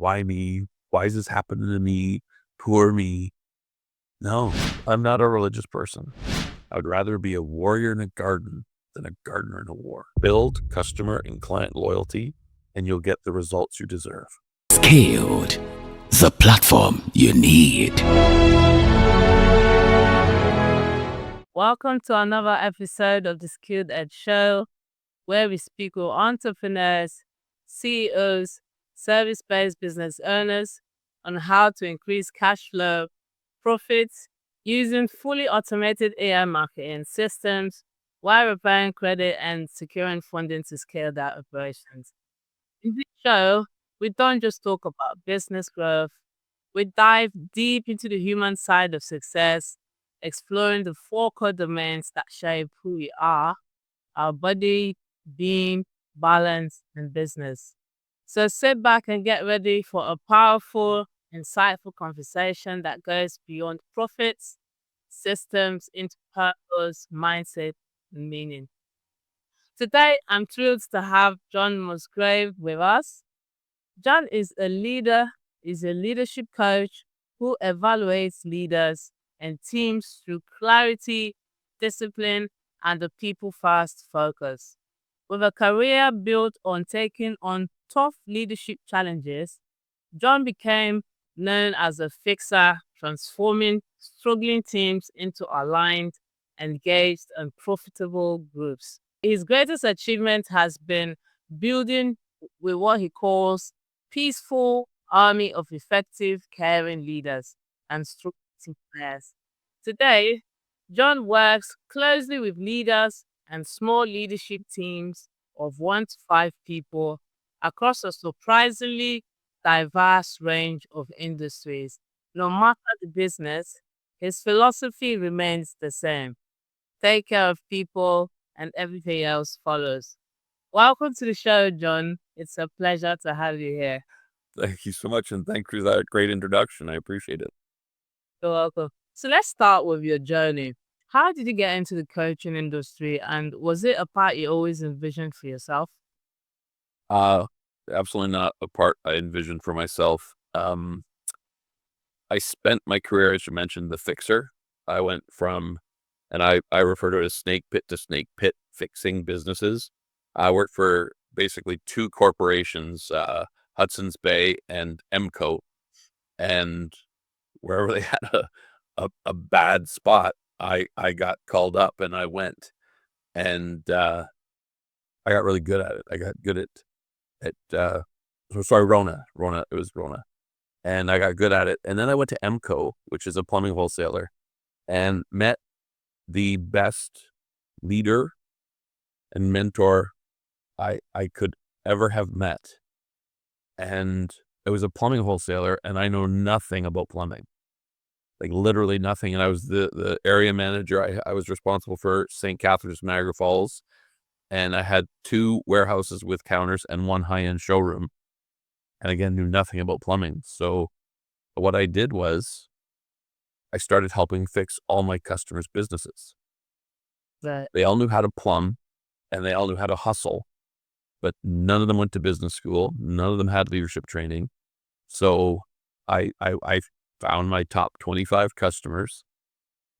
Why me? Why is this happening to me? Poor me. No, I'm not a religious person. I would rather be a warrior in a garden than a gardener in a war. Build customer and client loyalty, and you'll get the results you deserve. Scaled, the platform you need. Welcome to another episode of the Skilled Edge Show, where we speak with entrepreneurs, CEOs, service-based business owners on how to increase cash flow, profits, using fully automated AI marketing systems while repairing credit and securing funding to scale their operations. In this show, we don't just talk about business growth, we dive deep into the human side of success, exploring the four core domains that shape who we are: our body, being, balance, and business. So sit back and get ready for a powerful, insightful conversation that goes beyond profits, systems, into purpose, mindset, and meaning. Today, I'm thrilled to have John Musgrave with us. John is a leadership coach who evaluates leaders and teams through clarity, discipline, and a people-first focus. With a career built on taking on tough leadership challenges, John became known as a fixer, transforming struggling teams into aligned, engaged, and profitable groups. His greatest achievement has been building with what he calls peaceful army of effective, caring leaders and structured team players. Today, John works closely with leaders and small leadership teams of 1 to 5 people across a surprisingly diverse range of industries. No matter the business, his philosophy remains the same: take care of people and everything else follows. Welcome to the show, John. It's a pleasure to have you here. Thank you so much, and thank you for that great introduction. I appreciate it. You're welcome. So let's start with your journey. How did you get into the coaching industry, and was it a part you always envisioned for yourself? Uh, Absolutely not a part I envisioned for myself. I spent my career, as you mentioned, the fixer. I went from, and I refer to it as snake pit to snake pit fixing businesses. I worked for basically two corporations, Hudson's Bay and Emco, and wherever they had a bad spot, I got called up and I went, and I got really good at it. I got good at Rona. It was Rona. And I got good at it. And then I went to Emco, which is a plumbing wholesaler, and met the best leader and mentor I could ever have met. And it was a plumbing wholesaler, and I know nothing about plumbing, like literally nothing. And I was the area manager. I was responsible for St. Catharines, Niagara Falls, and I had 2 warehouses with counters and 1 high-end showroom. And again, knew nothing about plumbing. So what I did was I started helping fix all my customers' businesses. Right. They all knew how to plumb and they all knew how to hustle, but none of them went to business school. None of them had leadership training. So I found my top 25 customers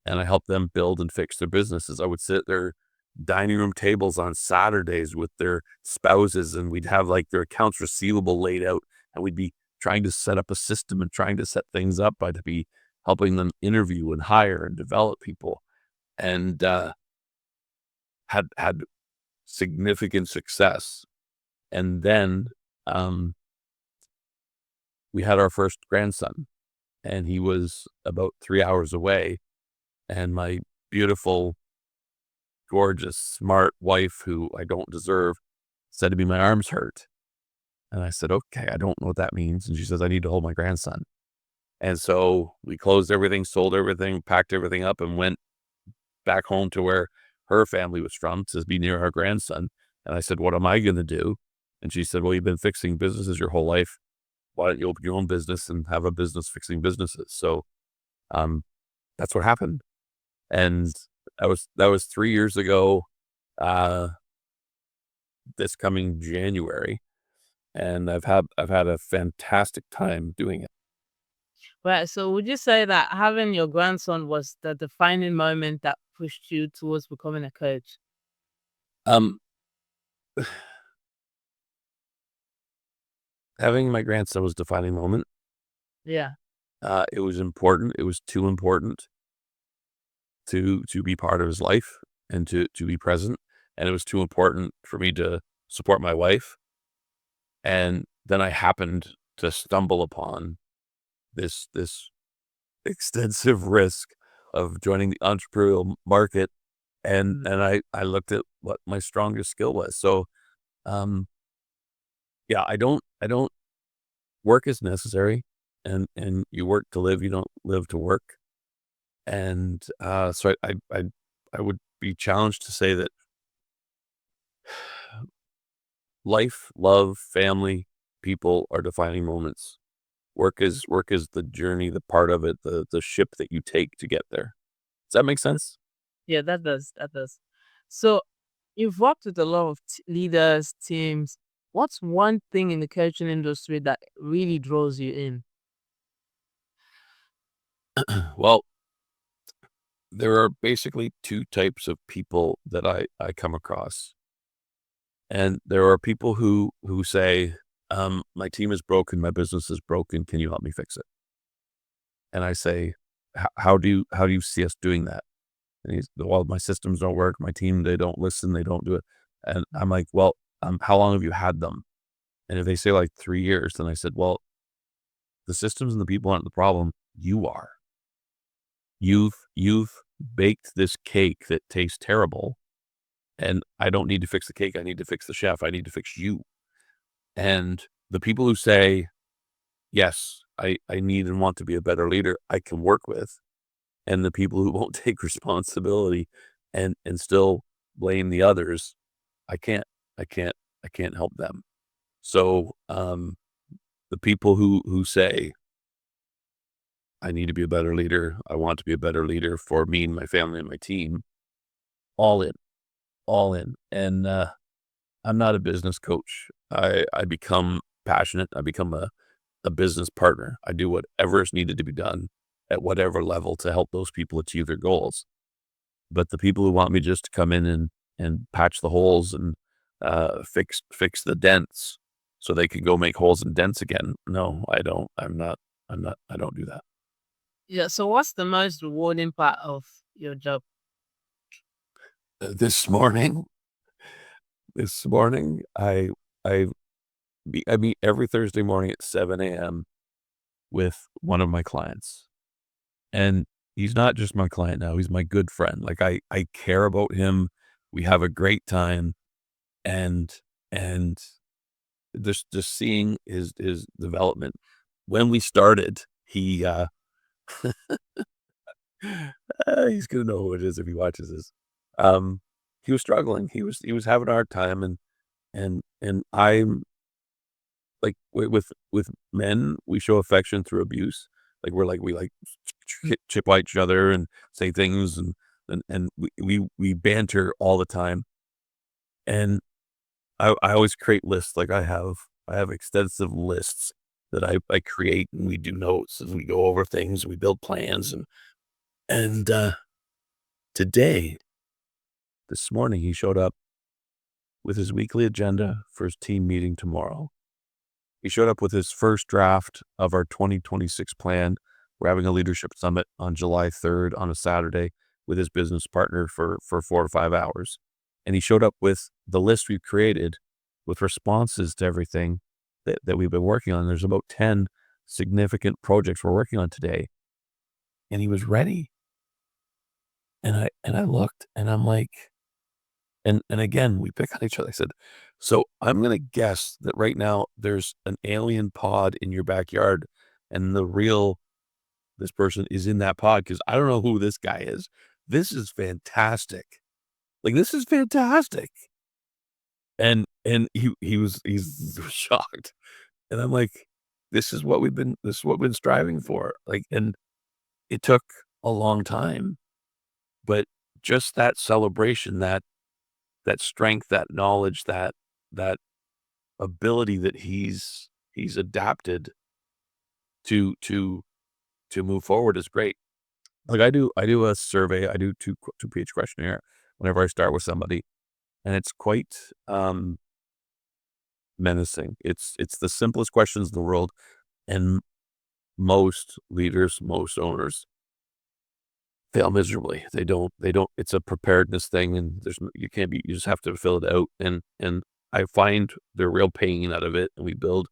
and I helped them build and fix their businesses. I would sit at their dining room tables on Saturdays with their spouses, and we'd have like their accounts receivable laid out, and we'd be trying to set up a system and trying to set things up. I'd be helping them interview and hire and develop people, and had significant success. And then we had our first grandson, and he was about 3 hours away, and my beautiful, gorgeous, smart wife, who I don't deserve, said to me, "My arms hurt." And I said, "Okay, I don't know what that means." And she says, "I need to hold my grandson." And so we closed everything, sold everything, packed everything up, and went back home to where her family was from to be near our grandson. And I said, "What am I going to do?" And she said, "Well, you've been fixing businesses your whole life. Why don't you open your own business and have a business fixing businesses?" So um, that's what happened. And that was 3 years ago, uh, this coming January. and I've had a fantastic time doing it. Right. So would you say that having your grandson was the defining moment that pushed you towards becoming a coach? Um, Having my grandson was a defining moment. Yeah. It was important. It was too important to be part of his life and to be present, and it was too important for me to support my wife. And then I happened to stumble upon this extensive risk of joining the entrepreneurial market, and I looked at what my strongest skill was. So, um, yeah, I don't work is necessary, and you work to live, you don't live to work. And so I would be challenged to say that life, love, family, people are defining moments. Work is the journey, the part of it, the ship that you take to get there. Does that make sense? Yeah, that does. That does. So you've worked with a lot of leaders, teams. What's one thing in the coaching industry that really draws you in? Well, there are basically two types of people that I come across. And there are people who say, my team is broken, my business is broken, can you help me fix it? And I say, how do you see us doing that? And he's, well, my systems don't work, my team, they don't listen, they don't do it. And I'm like, well, how long have you had them? And if they say like 3 years, then I said, well, the systems and the people aren't the problem. You are. You've baked this cake that tastes terrible, and I don't need to fix the cake. I need to fix the chef. I need to fix you. And the people who say, yes, I need and want to be a better leader, I can work with. And the people who won't take responsibility and still blame the others, I can't, I can't, I can't help them. So the people who say, I need to be a better leader, I want to be a better leader for me and my family and my team, all in, all in. And I'm not a business coach. I become passionate. I become a business partner. I do whatever is needed to be done at whatever level to help those people achieve their goals. But the people who want me just to come in and patch the holes and fix the dents so they can go make holes and dents again. No, I don't. I'm not. I don't do that. Yeah. So what's the most rewarding part of your job? This morning, I I I meet every Thursday morning at 7 a.m. with one of my clients. And he's not just my client now, he's my good friend. Like, I care about him. We have a great time, and and just seeing his development. When we started, he's gonna know who it is if he watches this. Um, he was struggling. He was having a hard time, and I'm like, with men, we show affection through abuse. Like, we like chip at each other and say things, and we banter all the time. And I always create lists. Like, I have extensive lists that I create, and we do notes, and we go over things, we build plans, and today, this morning, he showed up with his weekly agenda for his team meeting tomorrow. He showed up with his first draft of our 2026 plan. We're having a leadership summit on July 3rd on a Saturday with his business partner for 4 to 5 hours. And he showed up with the list we've created with responses to everything that we've been working on. There's about 10 significant projects we're working on today. And he was ready. And I looked and I'm like, and again, we pick on each other. I said, so I'm going to guess that right now there's an alien pod in your backyard, and this person is in that pod because I don't know who this guy is. This is fantastic. Like, this is fantastic. And he's shocked. And I'm like, this is what we've been striving for. Like, and it took a long time, but just that celebration, that strength, that knowledge, that ability that he's adapted to move forward is great. Like I do a survey, I do two-page questionnaire whenever I start with somebody, and it's quite menacing. It's the simplest questions in the world, and most leaders, most owners fail miserably. They don't it's a preparedness thing, and you just have to fill it out, and I find the real pain out of it, and we build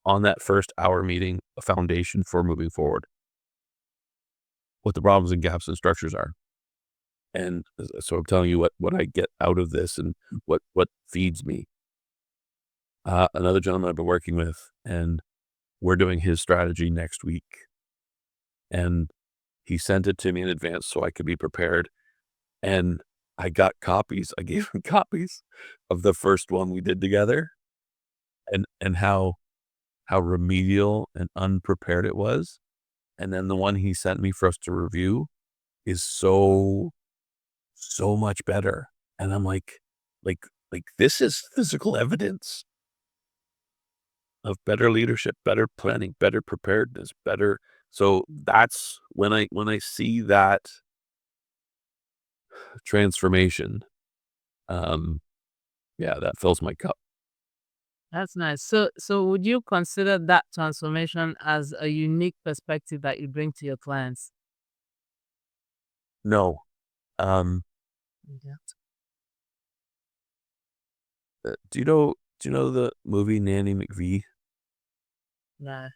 on that first hour meeting a foundation for moving forward, what the problems and gaps and structures are. And so I'm telling you what I get out of this and what feeds me. Another gentleman I've been working with, and we're doing his strategy next week, and he sent it to me in advance so I could be prepared. And I got copies. I gave him copies of the first one we did together, and how remedial and unprepared it was. And then the one he sent me for us to review is so much better. And I'm like, this is physical evidence of better leadership, better planning, better preparedness, better. So that's when I see that transformation, um, yeah, that fills my cup. That's nice. So would you consider that transformation as a unique perspective that you bring to your clients? No, um, Yeah. do you know the movie Nanny McVie? Nah.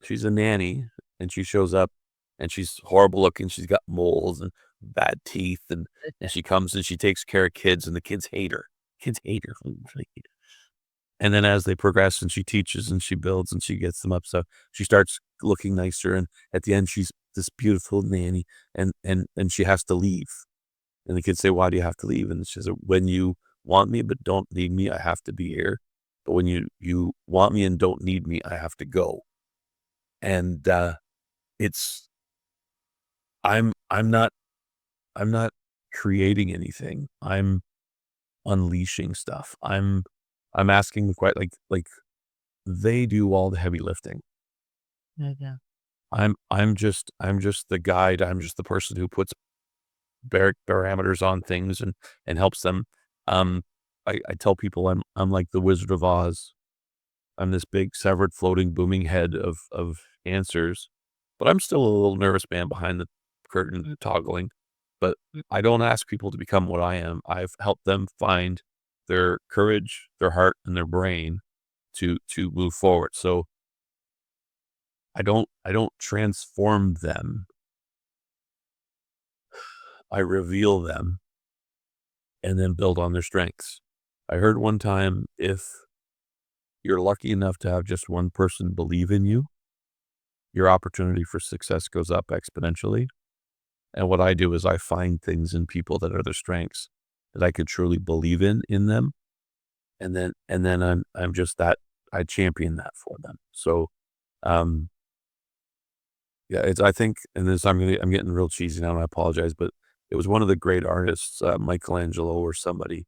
She's a nanny, and she shows up, and she's horrible looking. She's got moles and bad teeth, and she comes and she takes care of kids, and the kids hate her. Kids hate her. And then as they progress and she teaches and she builds and she gets them up, so she starts looking nicer. And at the end, she's this beautiful nanny, and she has to leave. And the kids say, "Why do you have to leave?" And she says, "When you want me but don't need me, I have to be here. But when you want me and don't need me, I have to go." And it's I'm not I'm not creating anything. I'm unleashing stuff. I'm asking the quite like they do all the heavy lifting. Okay. I'm just the guide. I'm just the person who puts parameters on things and helps them. Um, I tell people I'm like the Wizard of Oz. I'm this big severed floating booming head of answers, but I'm still a little nervous man behind the curtain toggling. But I don't ask people to become what I am. I've helped them find their courage, their heart, and their brain to move forward. So I don't transform them. I reveal them and then build on their strengths. I heard one time, if you're lucky enough to have just one person believe in you, your opportunity for success goes up exponentially. And what I do is I find things in people that are their strengths that I could truly believe in them. And then I'm just that I champion that for them. So um yeah, I think, and this I'm getting real cheesy now and I apologize, but it was one of the great artists, Michelangelo or somebody.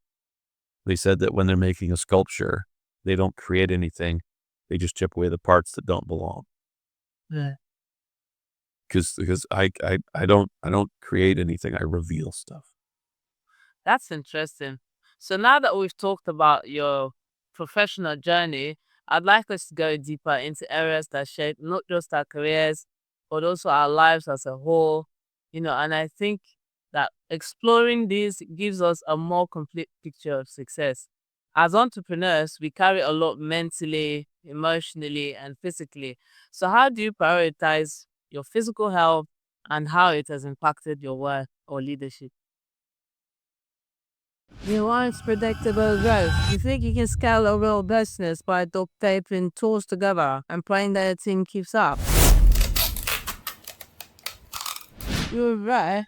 They said that when they're making a sculpture, they don't create anything. They just chip away the parts that don't belong. Yeah. Because I don't create anything. I reveal stuff. That's interesting. So now that we've talked about your professional journey, I'd like us to go deeper into areas that shape not just our careers, but also our lives as a whole. And I think that exploring these gives us a more complete picture of success. As entrepreneurs, we carry a lot mentally, emotionally, and physically. So how do you prioritize your physical health and how it has impacted your work or leadership? You want predictable growth. You think you can scale a real business by duct taping tools together and praying that a team keeps up. You're right.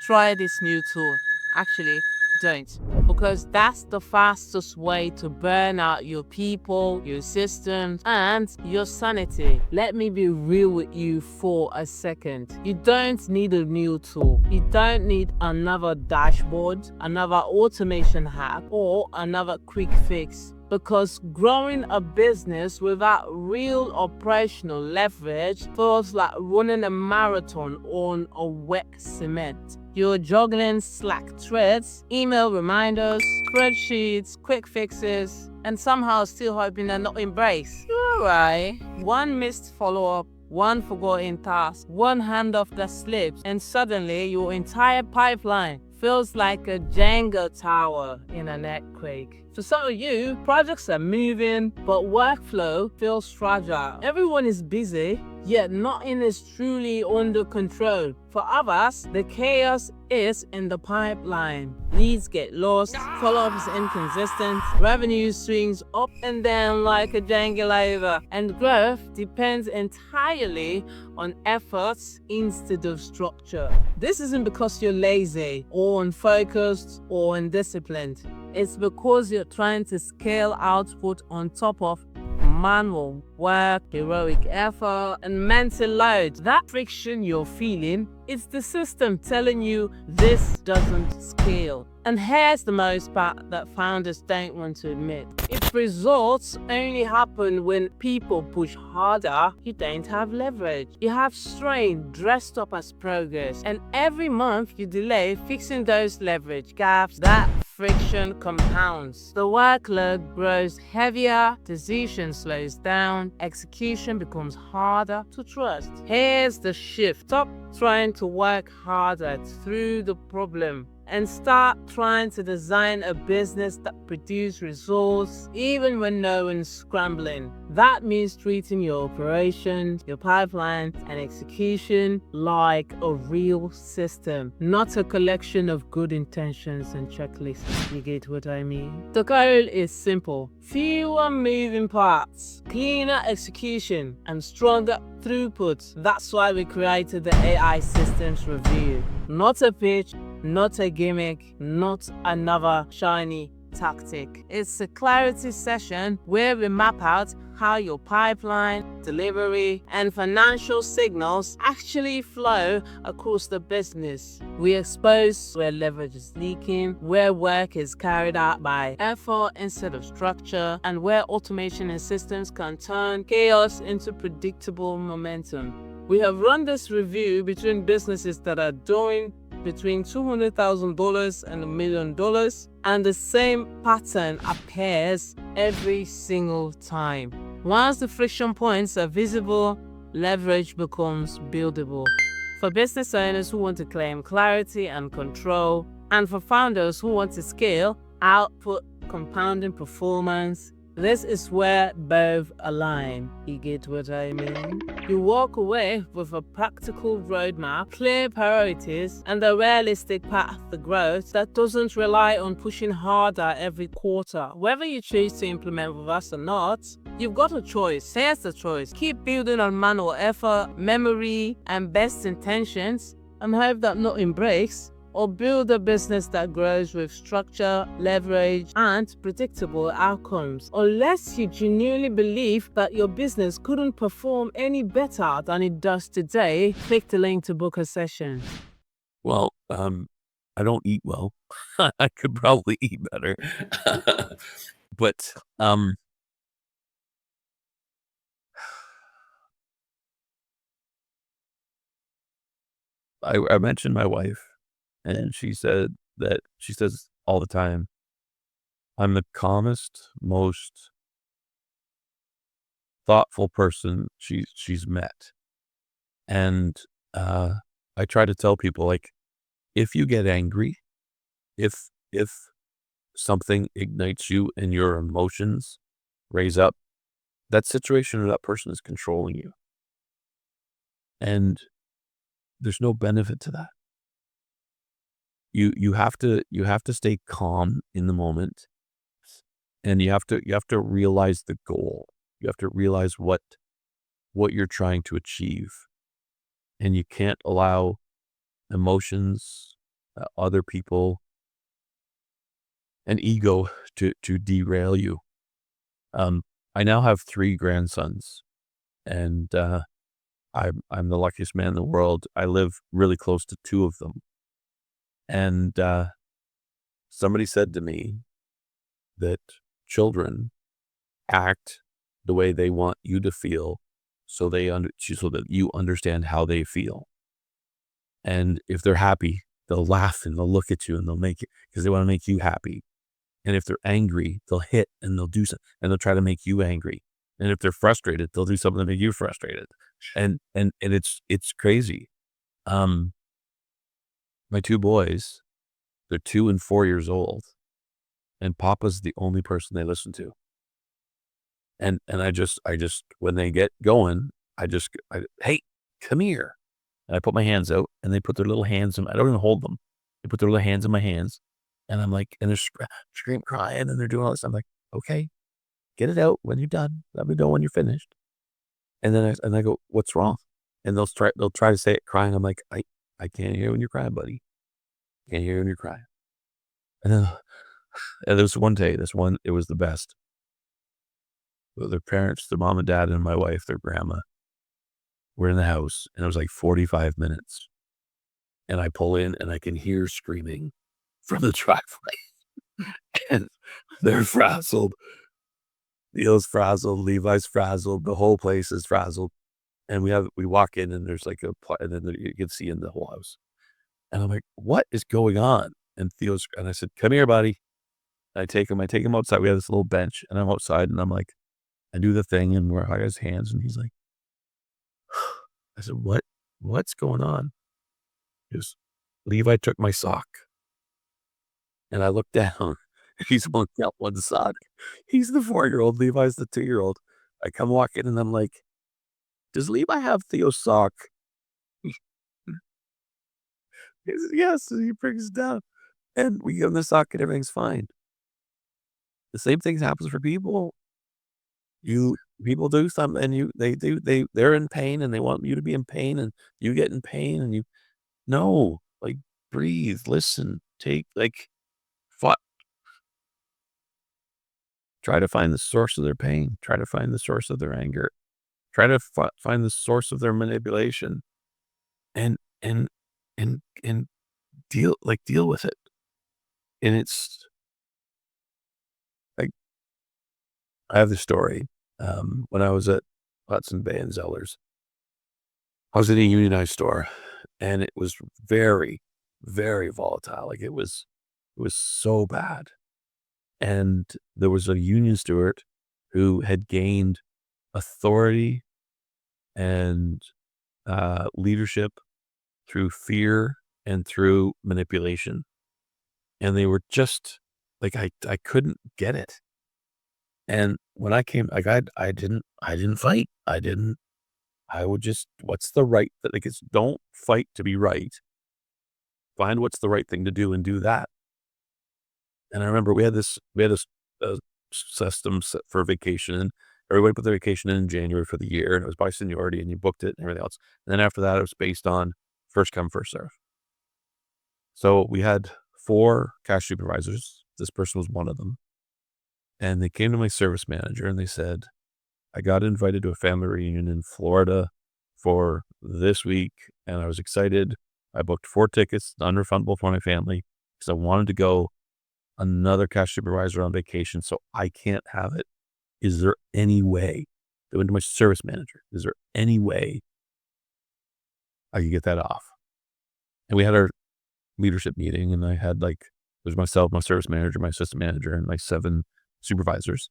Try this new tool. Actually, don't. Because because that's the fastest way to burn out your people, your systems, and your sanity. Let me be real with you for a second. You don't need a new tool. You don't need another dashboard, another automation hack, or another quick fix. Because growing a business without real operational leverage feels like running a marathon on a wet cement. You're juggling Slack threads, email reminders, spreadsheets, quick fixes, and somehow still hoping they're not embraced. You're alright. One missed follow-up, one forgotten task, one handoff that slips, and suddenly your entire pipeline feels like a Jenga tower in an earthquake. For some of you, projects are moving, but workflow feels fragile. Everyone is busy, yet nothing is truly under control. For others, the chaos is in the pipeline. Leads get lost, follow-up is inconsistent, revenue swings up and down like a jangulator, and growth depends entirely on efforts instead of structure. This isn't because you're lazy or unfocused or undisciplined. It's because you're trying to scale output on top of manual work, heroic effort, and mental load. That friction you're feeling, it's the system telling you this doesn't scale. And here's the most part that founders don't want to admit. If results only happen when people push harder, you don't have leverage. You have strain dressed up as progress. And every month you delay fixing those leverage gaps, that friction compounds. The workload grows heavier, decision slows down, execution becomes harder to trust. Here's the shift. Stop trying to work harder through the problem and start trying to design a business that produces results even when no one's scrambling. That means treating your operations, your pipeline, and execution like a real system, not a collection of good intentions and checklists. You get what I mean? The goal is simple. Fewer moving parts, cleaner execution, and stronger throughput. That's why we created the AI Systems Review. Not a pitch, not a gimmick, not another shiny tactic. It's a clarity session where we map out how your pipeline, delivery, and financial signals actually flow across the business. We expose where leverage is leaking, where work is carried out by effort instead of structure, and where automation and systems can turn chaos into predictable momentum. We have run this review between businesses that are doing between $200,000 and $1 million, and the same pattern appears every single time. Once the friction points are visible, leverage becomes buildable. For business owners who want to claim clarity and control, and for founders who want to scale output, compounding performance, this is where both align. You get what I mean? You walk away with a practical roadmap, clear priorities, and a realistic path to growth that doesn't rely on pushing harder every quarter. Whether you choose to implement with us or not, you've got a choice. Here's the choice. Keep building on manual effort, memory, and best intentions, and hope that nothing breaks. Or build a business that grows with structure, leverage, and predictable outcomes. Unless you genuinely believe that your business couldn't perform any better than it does today, click the link to book a session. Well, I don't eat well. I could probably eat better. But I mentioned my wife, and she says all the time, I'm the calmest, most thoughtful person she's met. And I try to tell people, like, if you get angry, if something ignites you and your emotions raise up, that situation or that person is controlling you. And there's no benefit to that. You have to stay calm in the moment, and you have to realize the goal. You have to realize what you're trying to achieve, and you can't allow emotions, other people, and ego to derail you. I now have 3 grandsons, and, I'm the luckiest man in the world. I live really close to 2 of them, and, somebody said to me that children act the way they want you to feel so that you understand how they feel. And if they're happy, they'll laugh and they'll look at you and they'll make it because they want to make you happy. And if they're angry, they'll hit and they'll do something and they'll try to make you angry. And if they're frustrated, they'll do something to make you frustrated. And it's crazy. Um, my 2 boys, they're 2 and 4 years old, and Papa's the only person they listen to. And I just when they get going, "Hey, come here." And I put my hands out, and they put their little hands in I don't even hold them. They put their little hands in my hands, and I'm like and they're crying, and they're doing all this. I'm like, "Okay, get it out when you're done. Let me know when you're finished." And then I go, "What's wrong?" And they'll try to say it crying. I'm like, "I can't hear when you're crying, buddy. Can't hear when you're crying." And then and there was one day, it was the best. Their parents, their mom and dad and my wife, their grandma, were in the house, and it was like 45 minutes. And I pull in, and I can hear screaming from the driveway, and they're frazzled. Neil's frazzled, Levi's frazzled, the whole place is frazzled. And we walk in, and there's like and then you can see in the whole house. And I'm like, "What is going on?" And I said, "Come here, buddy." And I take him outside. We have this little bench, and I'm outside, and I'm like, I do the thing, and I got his hands, and he's like, I said, what's going on?" He goes, "Levi took my sock." And I look down, he's only got one sock. He's the 4-year-old, Levi's the 2-year-old. I come walking, and I'm like, "Does Levi have Theo's sock?" He says, "Yes." And he brings it down, and we give him the sock, and everything's fine. The same thing happens for people. People do something, and they're in pain, and they want you to be in pain, and you get in pain, and you no, like, breathe, listen, take, like, fi try to find the source of their pain, try to find the source of their anger, try to find the source of their manipulation, and and and deal with it. And it's like, I have this story, when I was at Hudson Bay and Zellers, I was in a unionized store, and it was very, very volatile, like, it was so bad. And there was a union steward who had gained authority and, leadership through fear and through manipulation, and they were just like, I couldn't get it. And when I came like, I didn't fight. I would just what's the right like, it's don't fight to be right. Find what's the right thing to do and do that. And I remember we had this, system set for vacation, and everybody put their vacation in January for the year, and it was by seniority, and you booked it and everything else. And then after that, it was based on first come, first serve. So we had 4 cash supervisors. This person was one of them. And they came to my service manager, and they said, "I got invited to a family reunion in Florida for this week, and I was excited. I booked 4 tickets, unrefundable for my family, because I wanted to go. Another cash supervisor on vacation, so I can't have it. Is there any way?" They went to my service manager. "Is there any way I could get that off?" And we had our leadership meeting, and I had, like, there's myself, my service manager, my assistant manager, and my 7 supervisors.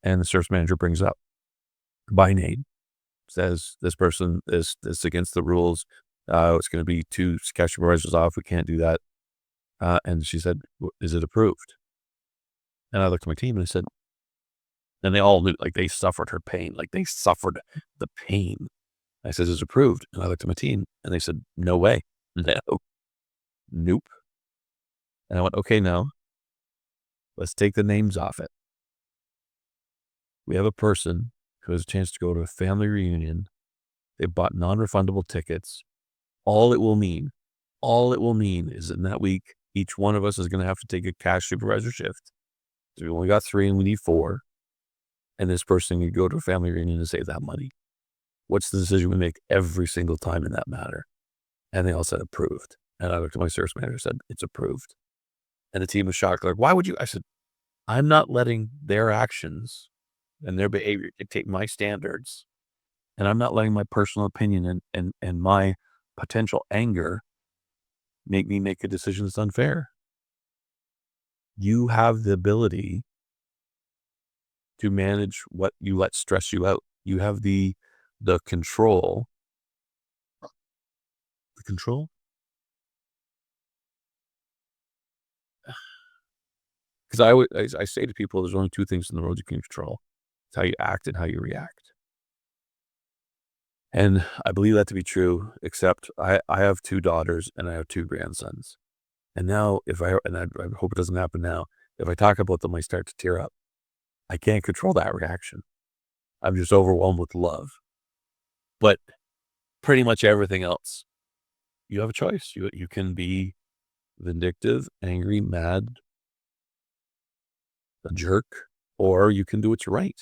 And the service manager brings up by name, says, "This person is against the rules. It's going to be 2 cash supervisors off. We can't do that." And she said, "Is it approved?" And I looked at my team, and I said, and they all knew, like, they suffered her pain, like, they suffered the pain. I said, "Is it approved?" And I looked at my team, and they said, "No way. No. Nope." And I went, "Okay, now let's take the names off it. We have a person who has a chance to go to a family reunion. They bought non-refundable tickets. All it will mean is in that week, each one of us is going to have to take a cash supervisor shift. So we only got 3 and we need 4. And this person could go to a family reunion and save that money. What's the decision we make every single time in that matter? And they all said approved. And I looked at my service manager and said, it's approved. And the team was shocked. Like, why would you? I said, I'm not letting their actions and their behavior dictate my standards. And I'm not letting my personal opinion and my potential anger make me make a decision that's unfair. You have the ability to manage what you let stress you out. You have the control. The control? Because I say to people, there's only 2 things in the world you can control. It's how you act and how you react. And I believe that to be true, except I have 2 daughters and I have 2 grandsons. And now I hope it doesn't happen now, if I talk about them, I start to tear up. I can't control that reaction. I'm just overwhelmed with love. But pretty much everything else, you have a choice. You can be vindictive, angry, mad, a jerk, or you can do what's right.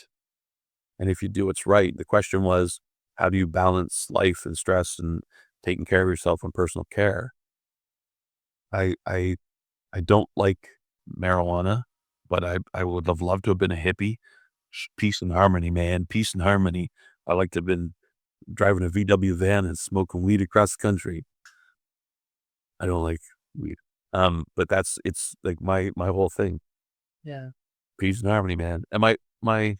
And if you do what's right, the question was, how do you balance life and stress and taking care of yourself and personal care? I don't like marijuana, but I would have loved to have been a hippie. Peace and harmony, man. Peace and harmony. I like to have been driving a VW van and smoking weed across the country. I don't like weed. But it's like my whole thing. Yeah. Peace and harmony, man. And my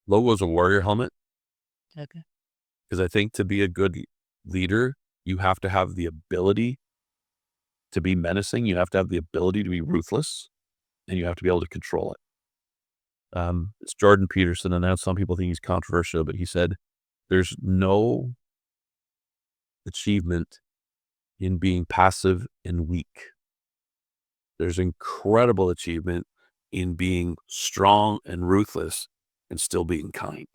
logo is a warrior helmet. Okay. Because I think to be a good leader, you have to have the ability to be menacing. You have to have the ability to be ruthless, and you have to be able to control it. It's Jordan Peterson, and now some people think he's controversial, but he said, there's no achievement in being passive and weak. There's incredible achievement in being strong and ruthless and still being kind.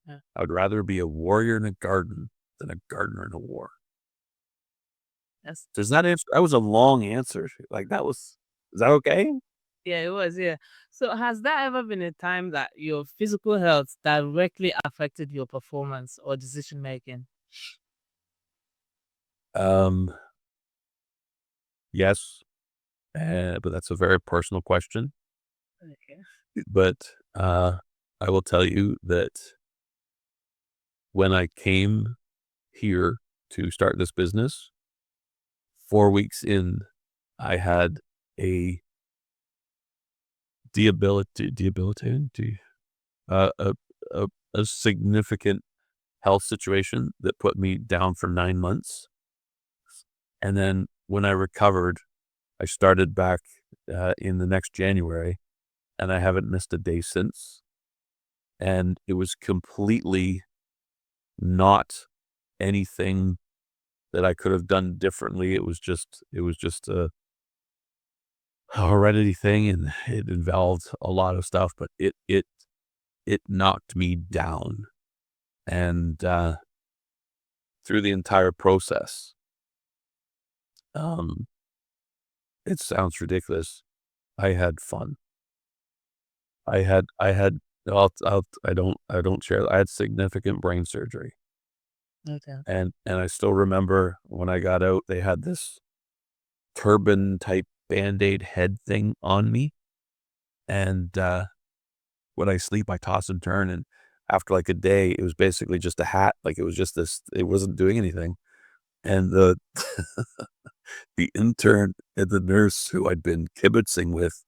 Yeah. I would rather be a warrior in a garden than a gardener in a war. That's Does that answer? That was a long answer. Like is that okay? Yeah, it was, yeah. So has there ever been a time that your physical health directly affected your performance or decision making? Um, yes, but that's a very personal question. Okay. But I will tell you that when I came here to start this business, 4 weeks in, I had a debilitating, uh, a, a significant health situation that put me down for 9 months. And then when I recovered, I started back in the next January, and I haven't missed a day since. And it was completely not anything that I could have done differently. It was just a heredity thing, and it involved a lot of stuff, but it knocked me down. And through the entire process, um, it sounds ridiculous. I had fun. I had I don't share. I had significant brain surgery, Okay. and I still remember when I got out, they had this turban type Band-Aid head thing on me, and when I sleep, I toss and turn, and after like a day, it was basically just a hat. Like it was just this. It wasn't doing anything, and the intern and the nurse who I'd been kibitzing with,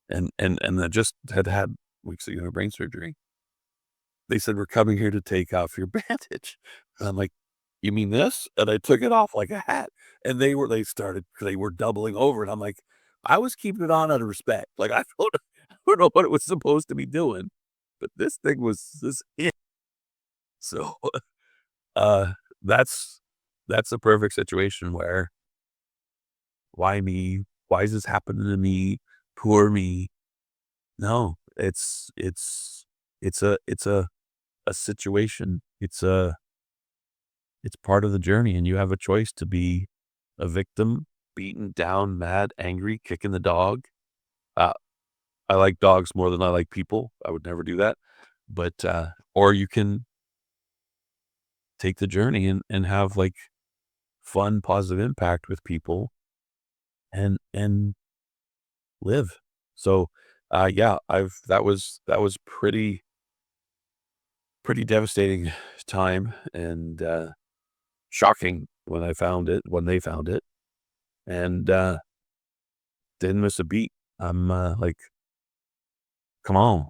and I just had weeks ago brain surgery. They said, we're coming here to take off your bandage. And I'm like, you mean this? And I took it off like a hat. And they were doubling over. And I'm like, I was keeping it on out of respect. Like, I don't know what it was supposed to be doing, but this thing was this it. So, uh, that's, that's a perfect situation where, why me? Why is this happening to me? Poor me. No, it's a situation. It's part of the journey, and you have a choice to be a victim beaten down, mad, angry, kicking the dog. Uh, I like dogs more than I like people. I would never do that. But, or you can take the journey and have like fun, positive impact with people and live. So, yeah, that was pretty devastating time and, shocking when they found it, and, didn't miss a beat. I'm, like, "Come on,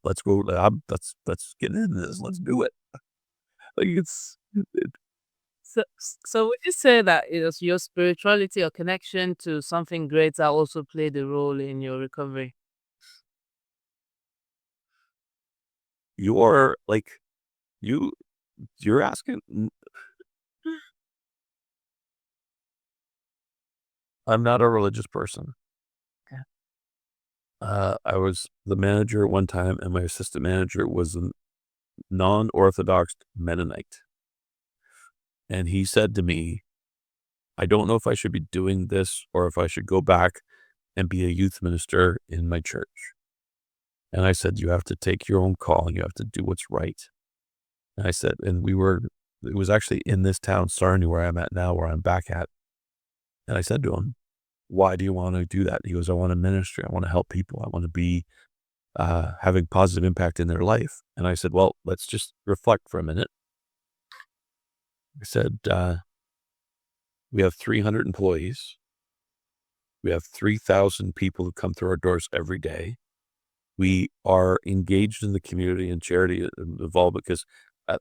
let's go, let's get into this, let's do it." Like, it So would you say that it was your spirituality or connection to something greater also played a role in your recovery? you're, like, you you're asking I'm not a religious person. Okay. I was the manager at one time, and my assistant manager was a non-Orthodox Mennonite, and he said to me, "I don't know if I should be doing this or if I should go back and be a youth minister in my church." And I said, "You have to take your own call, and you have to do what's right." And I said, it was actually in this town, Sarnia, where I'm at now, where I'm back at. And I said to him, "Why do you want to do that?" He goes, "I want to minister. I want to help people. I want to be having positive impact in their life." And I said, "Well, let's just reflect for a minute." I said, "We have 300 employees. We have 3,000 people who come through our doors every day. We are engaged in the community and charity involved because,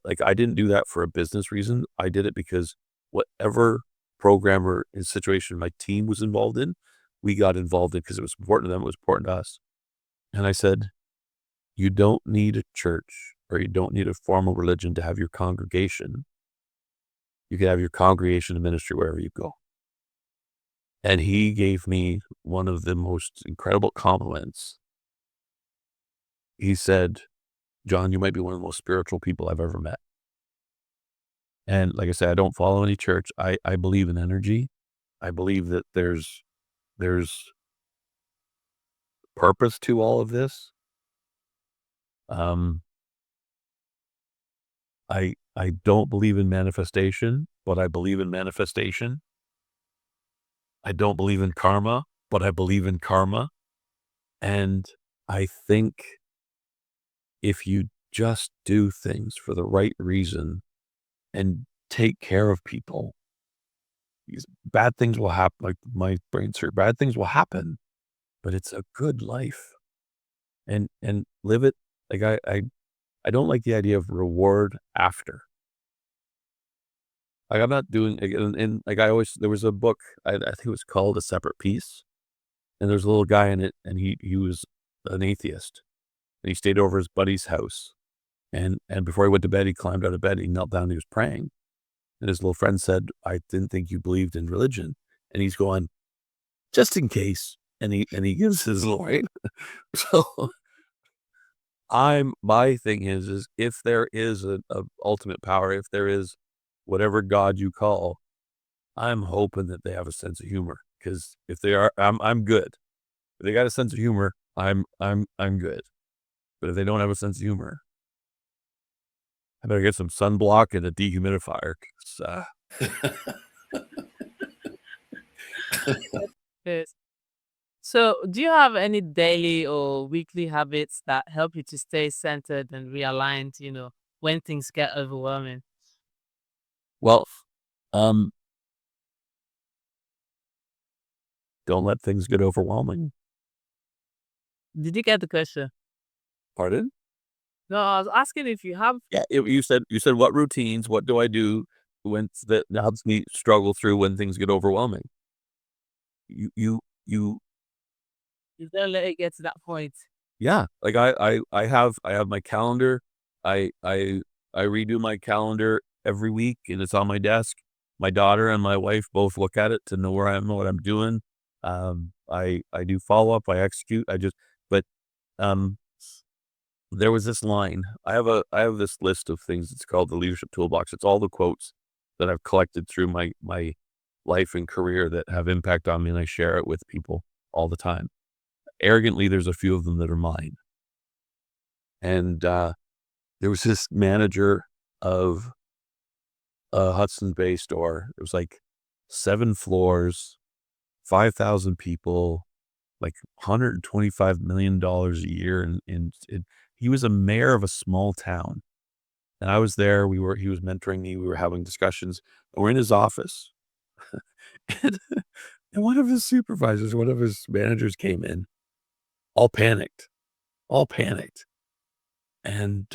like, I didn't do that for a business reason. I did it because whatever program or situation my team was involved in, we got involved in because it was important to them. It was important to us." And I said, "You don't need a church or you don't need a formal religion to have your congregation. You can have your congregation and ministry wherever you go." And he gave me one of the most incredible compliments. He said, "John, you might be one of the most spiritual people I've ever met." And like I said, I don't follow any church. I believe in energy. I believe that there's purpose to all of this. Um, I don't believe in manifestation, but I believe in manifestation. I don't believe in karma, but I believe in karma. And I think if you just do things for the right reason and take care of people, bad things will happen. Like my brain's hurt. Bad things will happen, but it's a good life and live it. Like I don't like the idea of reward after. Like I'm not doing, and like I always, there was a book, I think it was called A Separate Peace. And there's a little guy in it, and he was an atheist, and he stayed over his buddy's house. And before he went to bed, he climbed out of bed, he knelt down, he was praying. And his little friend said, "I didn't think you believed in religion." And he's going, "Just in case." And he gives his little right. So my thing is if there is a ultimate power, if there is whatever God you call, I'm hoping that they have a sense of humor. Because if they are, I'm good. If they got a sense of humor, I'm good. But if they don't have a sense of humor, I better get some sunblock and a dehumidifier. 'Cause, Yes. So, do you have any daily or weekly habits that help you to stay centered and realigned, when things get overwhelming? well, um, don't let things get overwhelming. Did you get the question? Pardon? No, I was asking if you have. Yeah, you said what routines, what do I do when that helps me struggle through when things get overwhelming? You You don't let it get to that point. yeah, like I have my calendar. I redo my calendar every week and it's on my desk. My daughter and my wife both look at it to know where I am, what I'm doing. I do follow up, I execute. But um there was this line. I have this list of things. It's called the leadership toolbox. It's all the quotes that I've collected through my life and career that have impact on me, and I share it with people all the time. Arrogantly, there's a few of them that are mine. And there was this manager of a Hudson Bay store. It was like 7 floors, 5,000 people, like $125 million a year, and he was a mayor of a small town. And I was there. He was mentoring me. We were having discussions. And we're in his office, and, and one of his supervisors, one of his managers, came in, all panicked, all panicked. And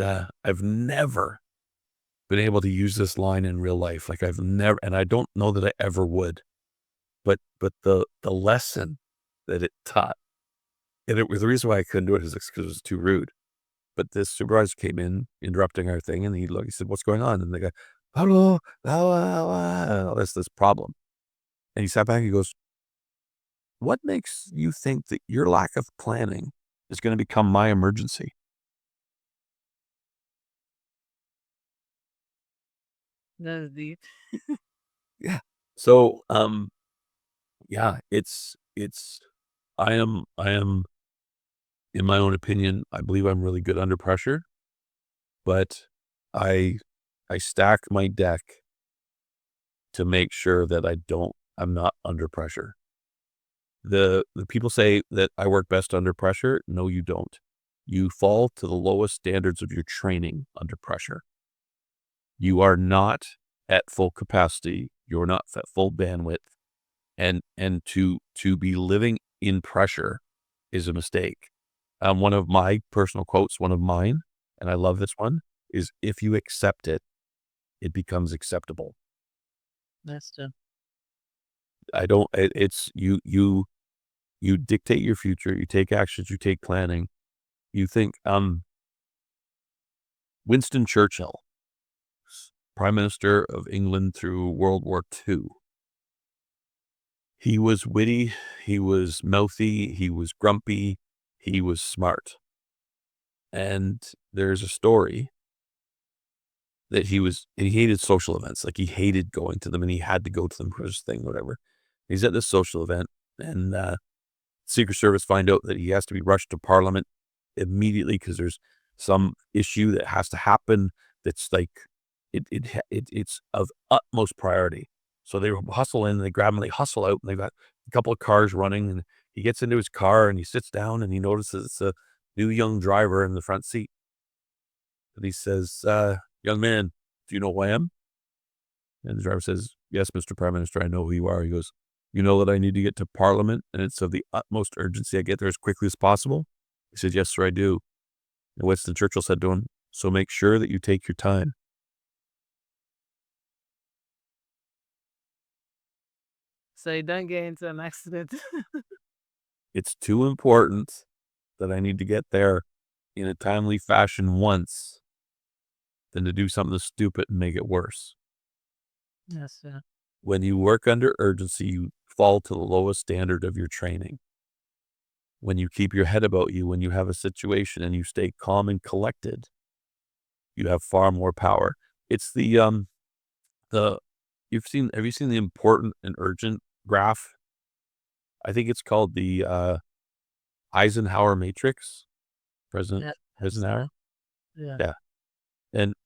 I've never been able to use this line in real life. Like I've never, and I don't know that I ever would. But the lesson that it taught, and it was the reason why I couldn't do it is because it was too rude. But this supervisor came in, interrupting our thing, and he said, "What's going on?" And the guy, "Hello, that's this problem." And he sat back and he goes, "What makes you think that your lack of planning is going to become my emergency?" That's deep. Yeah. So, yeah, I am, in my own opinion, I believe I'm really good under pressure, but I, I stack my deck to make sure that I'm not under pressure. The people say that I work best under pressure. No, you don't. You fall to the lowest standards of your training under pressure. You are not at full capacity. You're not at full bandwidth. And to be living in pressure is a mistake. One of my personal quotes, one of mine, and I love this one, is if you accept it, it becomes acceptable. That's true. I don't, it's you dictate your future, you take actions, you take planning. You think, Winston Churchill, Prime Minister of England through World War II. He was witty, he was mouthy, he was grumpy, he was smart. And there's a story that he hated social events. Like he hated going to them, and he had to go to them for his thing, whatever. He's at this social event, and Secret Service find out that he has to be rushed to Parliament immediately because there's some issue that has to happen that's like it's of utmost priority. So they hustle in, and they grab him, and they hustle out, and they've got a couple of cars running, and he gets into his car, and he sits down, and he notices it's a new young driver in the front seat. And he says, "Young man, do you know who I am?" And the driver says, "Yes, Mr. Prime Minister, I know who you are." He goes, "You know that I need to get to Parliament, and it's of the utmost urgency I get there as quickly as possible?" He said, "Yes, sir, I do." And Winston Churchill said to him, "So make sure that you take your time." So you don't get into an accident. It's too important that I need to get there in a timely fashion once than to do something stupid and make it worse. Yes, sir. When you work under urgency, you fall to the lowest standard of your training. When you keep your head about you, when you have a situation and you stay calm and collected, you have far more power. It's the have you seen the important and urgent graph? I think it's called the Eisenhower matrix. President Yeah, that's Eisenhower. yeah. Yeah.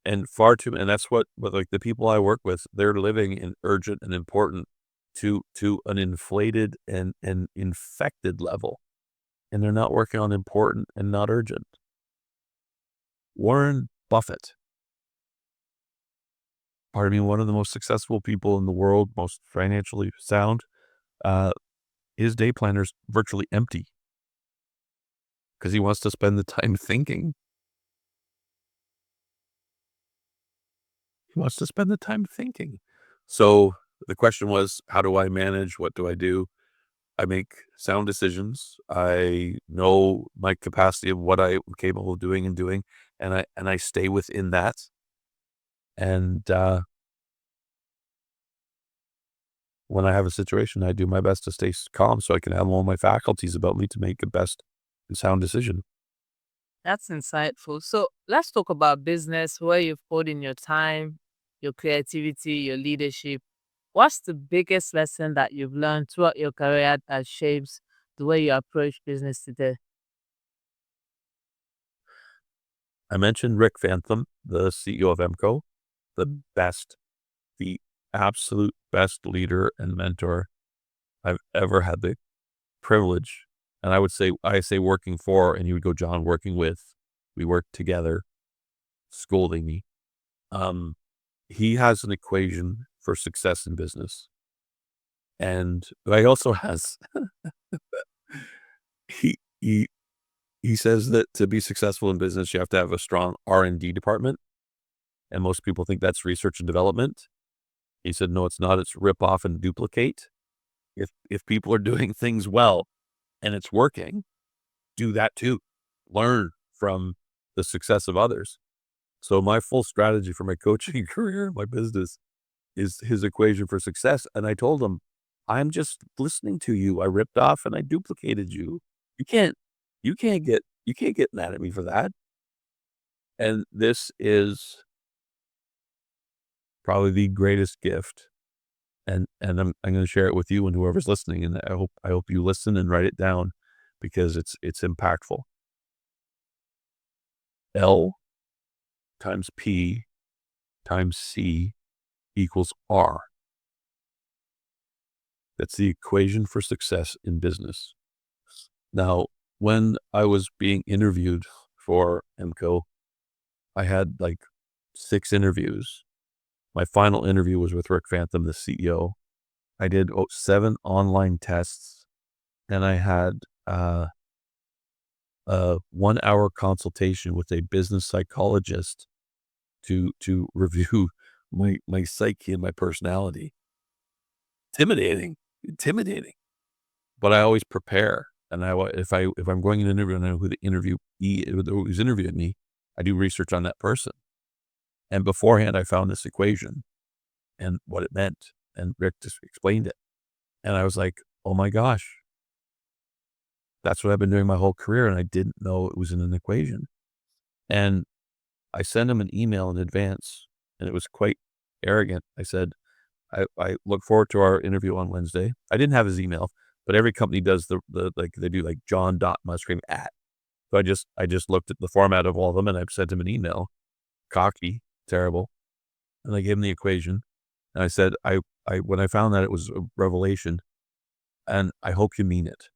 And far too, and that's what like the people I work with, they're living in urgent and important to an inflated and infected level. And they're not working on important and not urgent. Warren Buffett, pardon me, one of the most successful people in the world, most financially sound, uh, his day planner's virtually empty because he wants to spend the time thinking. He wants to spend the time thinking. So the question was, how do I manage? What do I do? I make sound decisions. I know my capacity of what I'm capable of doing, and I stay within that. And when I have a situation, I do my best to stay calm so I can have all my faculties about me to make a best and sound decision. That's insightful. So let's talk about business, where you've put in your time, your creativity, your leadership. What's the biggest lesson that you've learned throughout your career that shapes the way you approach business today? I mentioned Rick Fantham, the CEO of EMCO, the best, the absolute best leader and mentor I've ever had the privilege. And I say working for, and you would go, John, working with. We worked together, scolding me. Um, he has an equation for success in business. And he also has, he, he, he says that to be successful in business, you have to have a strong R&D department. And most people think that's research and development. He said, no, it's not. It's rip off and duplicate. If people are doing things well and it's working, do that too. Learn from the success of others. So my full strategy for my coaching career, my business, is his equation for success. And I told him, I'm just listening to you. I ripped off and I duplicated you. You can't, you can't get mad at me for that. And this is probably the greatest gift. And I'm going to share it with you and whoever's listening. And I hope you listen and write it down because it's impactful. L times P times C equals R. That's the equation for success in business. Now, when I was being interviewed for EMCO, I had like 6 interviews. My final interview was with Rick Fantham, the CEO. I did 7 online tests, and I had a 1-hour consultation with a business psychologist to review my psyche and my personality. Intimidating. But I always prepare, and if I'm going in an interview and I know who the who's interviewing me, I do research on that person. And beforehand, I found this equation and what it meant, and Rick just explained it, and I was like, "Oh my gosh, that's what I've been doing my whole career, and I didn't know it was in an equation." And I sent him an email in advance, and it was quite arrogant. I said, I look forward to our interview on Wednesday. I didn't have his email, but every company does the like they do like John.Musgrave @ So I just looked at the format of all of them and I sent him an email. Cocky, terrible. And I gave him the equation. And I said, I when I found that it was a revelation, and I hope you mean it.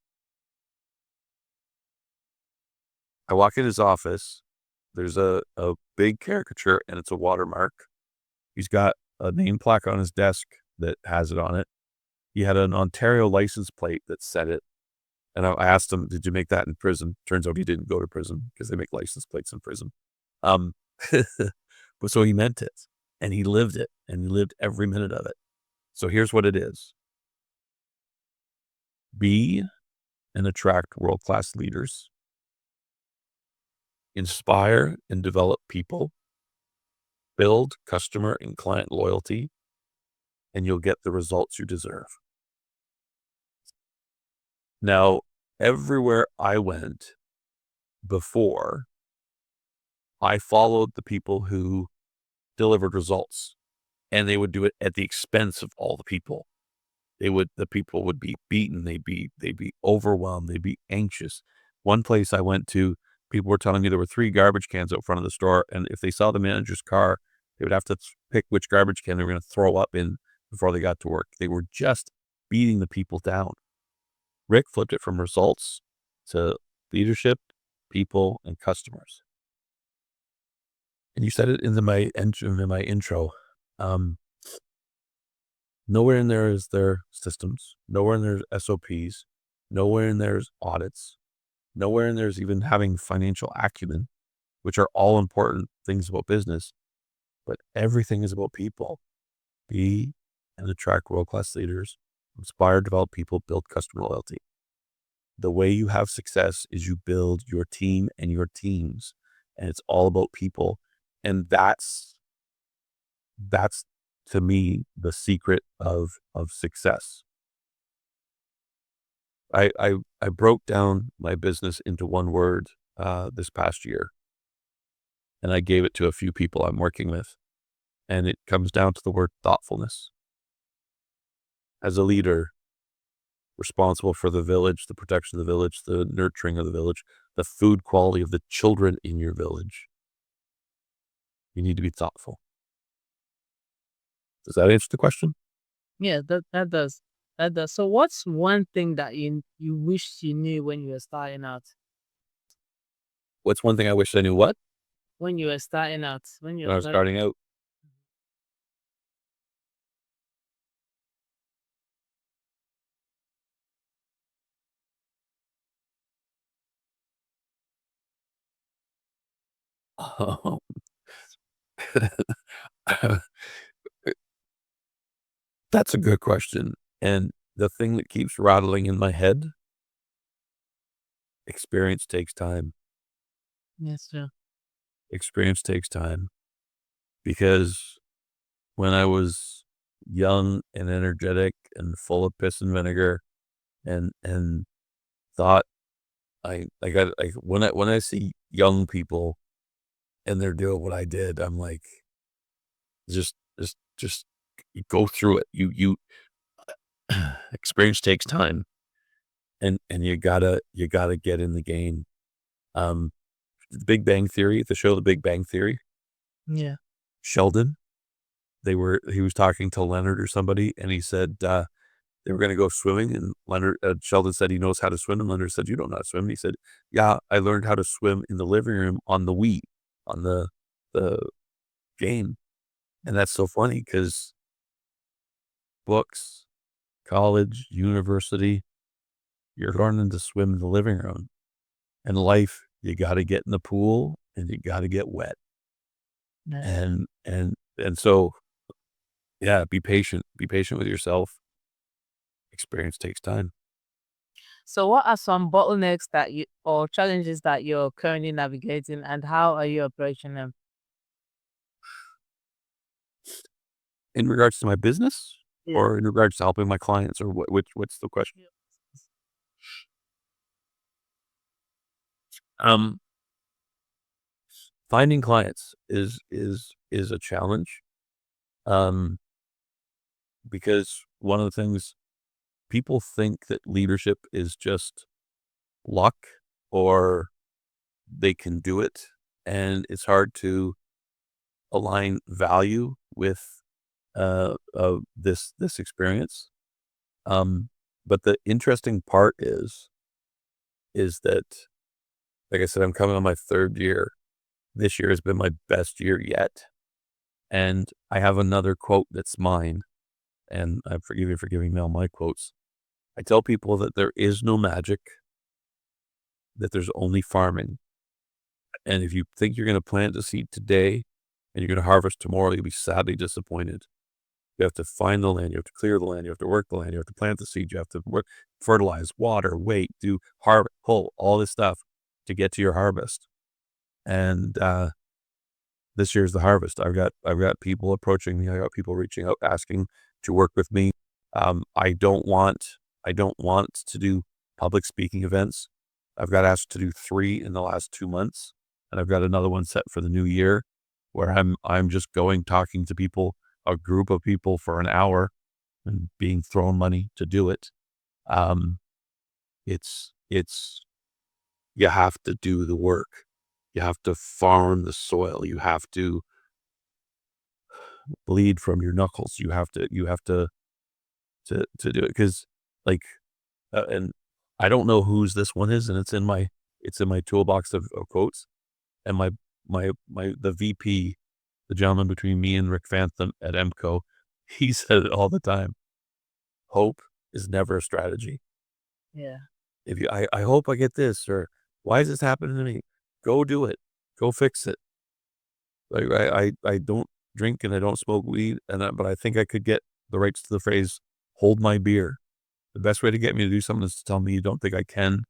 I walk in his office. There's a big caricature and it's a watermark. He's got a name plaque on his desk that has it on it. He had an Ontario license plate that said it. And I asked him, did you make that in prison? Turns out he didn't go to prison because they make license plates in prison. Um, but so he meant it and he lived it and he lived every minute of it. So here's what it is. Be and attract world-class leaders. Inspire and develop people. Build customer and client loyalty, and you'll get the results you deserve. Now, everywhere I went before, I followed the people who delivered results, and they would do it at the expense of all the people. The people would be beaten, they'd be overwhelmed, they'd be anxious. One place I went to, people were telling me there were 3 garbage cans out front of the store, and if they saw the manager's car, they would have to pick which garbage can they were going to throw up in before they got to work. They were just beating the people down. Rick flipped it from results to leadership, people, and customers. And you said it in my intro. Nowhere in there is their systems. Nowhere in there's SOPs. Nowhere in there's audits. Nowhere in there's even having financial acumen, which are all important things about business. But everything is about people. Be and attract world-class leaders. Inspire, develop people, build customer loyalty. The way you have success is you build your team and your teams. And it's all about people. And that's to me the secret of success. I broke down my business into one word this past year, and I gave it to a few people I'm working with, and it comes down to the word thoughtfulness. as a leader, responsible for the village, the protection of the village, the nurturing of the village, the food quality of the children in your village, you need to be thoughtful. Does that answer the question? Yeah, that does. That does. So what's one thing that you wish you knew when you were starting out? What's one thing I wish I knew what? When you were starting out, when When you're I was very starting out? Oh. That's a good question, and the thing that keeps rattling in my head, experience takes time. yes, sir. Experience takes time, because when I was young and energetic and full of piss and vinegar and thought I got like, when I see young people and they're doing what I did, I'm like, just go through it. You experience takes time, and you gotta get in the game. Um, The Big Bang Theory, the show The Big Bang Theory, Yeah. Sheldon, he was talking to Leonard or somebody, and he said, they were gonna go swimming, and Sheldon said he knows how to swim, and Leonard said, "You don't know how to swim." And he said, "Yeah, I learned how to swim in the living room on the Wii, on the game." And that's so funny because books, college, university, you're learning to swim in the living room. In life, you gotta get in the pool, and you gotta get wet. Yeah. And so, yeah, be patient. Be patient with yourself. Experience takes time. So what are some bottlenecks that you or challenges that you're currently navigating and how are you approaching them? In regards to my business, Yeah. or in regards to helping my clients, or what's the question? Yeah. Um, Finding clients is a challenge, um, because one of the things people think that leadership is just luck, or they can do it, and it's hard to align value with this experience. But the interesting part is that, like I said, I'm coming on my 3rd year. This year has been my best year yet, and I have another quote that's mine, and I forgive you for giving me all my quotes. I tell people that there is no magic, that there's only farming, and if you think you're gonna plant a seed today and you're gonna harvest tomorrow, you'll be sadly disappointed. You have to find the land, you have to clear the land, you have to work the land, you have to plant the seed, you have to work, fertilize, water, wait, do harvest, pull, all this stuff to get to your harvest. And this year's the harvest. I've got people approaching me. I got people reaching out asking to work with me. I don't want to do public speaking events. I've got asked to do 3 in the last 2 months, and I've got another one set for the new year, where I'm just going talking to people, a group of people for an hour, and being thrown money to do it. Um, it's you have to do the work. You have to farm the soil. You have to bleed from your knuckles. You have to do it, because, like, and I don't know whose this one is, and it's in my toolbox of quotes. And the VP, the gentleman between me and Rick Fantham at Emco, he said it all the time. Hope is never a strategy. Yeah. If I hope I get this, or why is this happening to me? Go do it. Go fix it. Like, I don't drink and I don't smoke weed, but I think I could get the rights to the phrase "hold my beer." The best way to get me to do something is to tell me you don't think I can,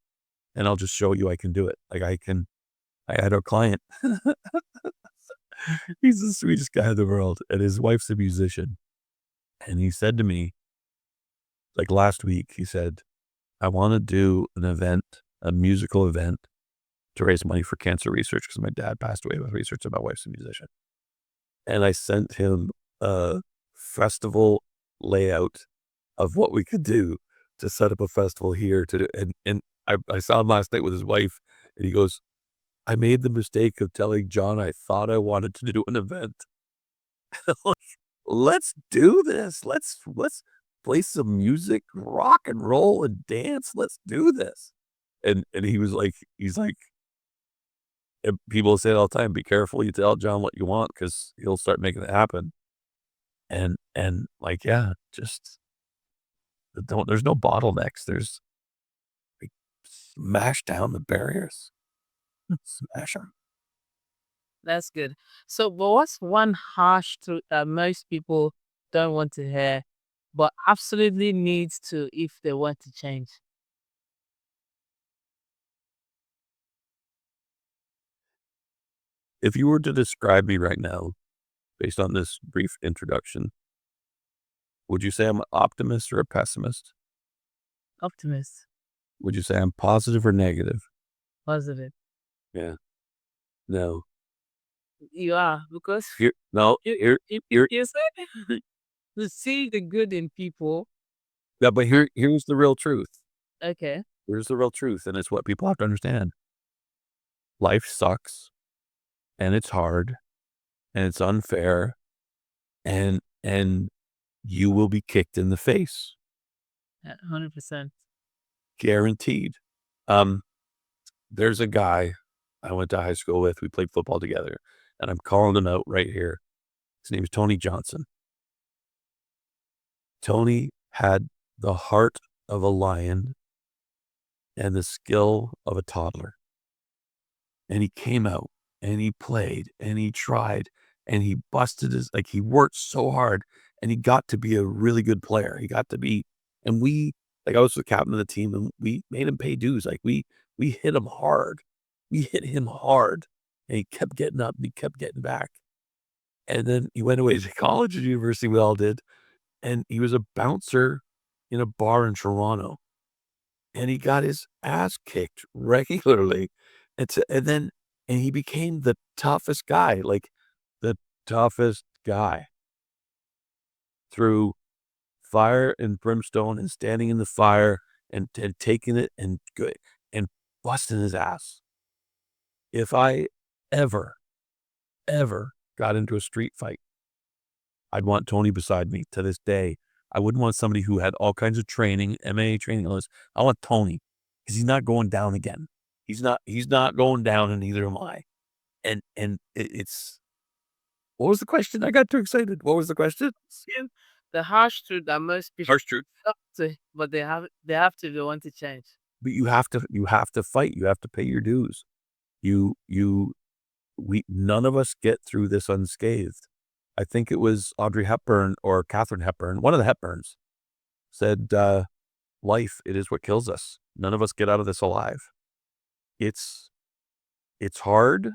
and I'll just show you I can do it. Like, I can. I had a client. He's the sweetest guy in the world, and his wife's a musician. And he said to me, like last week, he said, "I want to do an event, a musical event, to raise money for cancer research, because my dad passed away with research, and my wife's a musician." And I sent him a festival layout of what we could do to set up a festival here to do, and I saw him last night with his wife, and he goes, "I made the mistake of telling John I thought I wanted to do an event." Like, let's do this. Let's play some music, rock and roll and dance. Let's do this. And he was like, he's like, and people say it all the time, be careful you tell John what you want because he'll start making it happen. And like, yeah, just don't there's no bottlenecks. There's like smash down the barriers. Smash them. That's good. So, but what's one harsh truth that most people don't want to hear, but absolutely needs to if they want to change? If you were to describe me right now, based on this brief introduction, would you say I'm an optimist or a pessimist? Optimist, Would you say I'm positive or negative? positive. Yeah. No. You are because Here no, you here you said to see the good in people. yeah, but here's the real truth. Okay, Here's the real truth, and it's what people have to understand. Life sucks, and it's hard, and it's unfair, and you will be kicked in the face, 100%. guaranteed. Um, there's a guy I went to high school with, we played football together, and I'm calling him out right here. His name is Tony Johnson. Tony had the heart of a lion and the skill of a toddler. And he came out and he played and he tried and he busted his, like, he worked so hard and he got to be a really good player. He got to be, and we, like, I was the captain of the team and we made him pay dues. Like, we hit him hard. We hit him hard and he kept getting up and he kept getting back. And then he went away to college and university. We all did. And he was a bouncer in a bar in Toronto and he got his ass kicked regularly. And he became the toughest guy, like the toughest guy through fire and brimstone and standing in the fire and taking it and good and busting his ass. If I ever, ever got into a street fight, I'd want Tony beside me to this day. I wouldn't want somebody who had all kinds of training, MMA training, all this. I want Tony because he's not going down again. He's not going down and neither am I. It's what was the question? I got too excited. What was the question? Yeah. The harsh truth that most people Harsh truth. have to, but they have to, they want to change. But you have to fight. You have to pay your dues. You we none of us get through this unscathed. I think it was Audrey Hepburn or Katharine Hepburn, one of the Hepburns, said, "Life, it is what kills us. None of us get out of this alive. It's it's hard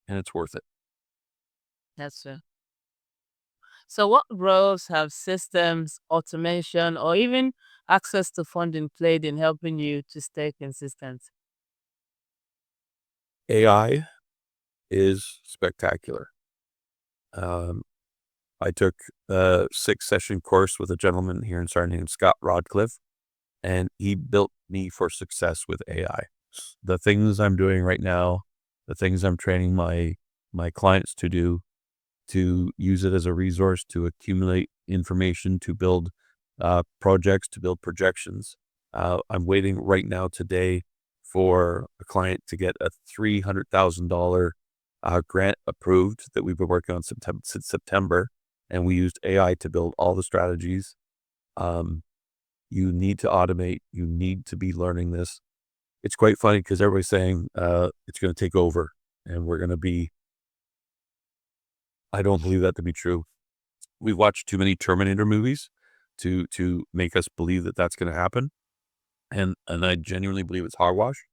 and it's worth it." That's true. So, what roles have systems, automation, or even access to funding played in helping you to stay consistent? AI is spectacular. Um, I took a 6-session course with a gentleman here in Sarnia named Scott Rodcliffe, and he built me for success with AI. The things I'm doing right now, the things I'm training my clients to do, to use it as a resource to accumulate information, to build projects, to build projections. I'm waiting right now today for a client to get a $300,000 grant approved that we've been working on since September, and we used AI to build all the strategies. Um, you need to automate. You need to be learning this. It's quite funny because everybody's saying it's going to take over, and we're going to be. I don't believe that to be true. We've watched too many Terminator movies to make us believe that that's going to happen, and I genuinely believe it's hogwash.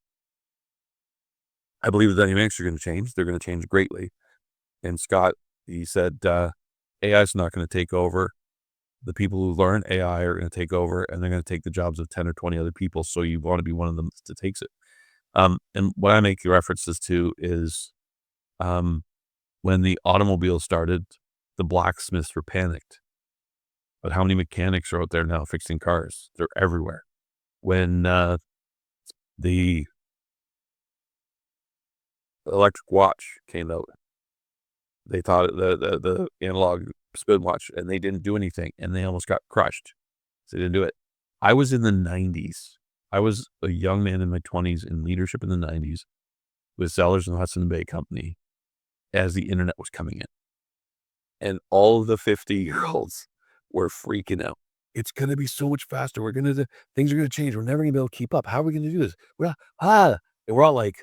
I believe the dynamics are going to change. They're going to change greatly. And Scott, he said, AI is not going to take over. The people who learn AI are going to take over, and they're going to take the jobs of 10 or 20 other people. So you want to be one of them that takes it. And what I make references to is when the automobile started, the blacksmiths were panicked. But how many mechanics are out there now fixing cars? They're everywhere. When the electric watch came out, they thought the analog spin watch, and they didn't do anything, and they almost got crushed. So they didn't do it. I was in the 90s. I was a young man in my 20s in leadership in the 90s with Zellers and Hudson Bay Company as the internet was coming in. And all of the 50-year-olds were freaking out. It's going to be so much faster. Things are going to change. We're never going to be able to keep up. How are we going to do this? And we're all like,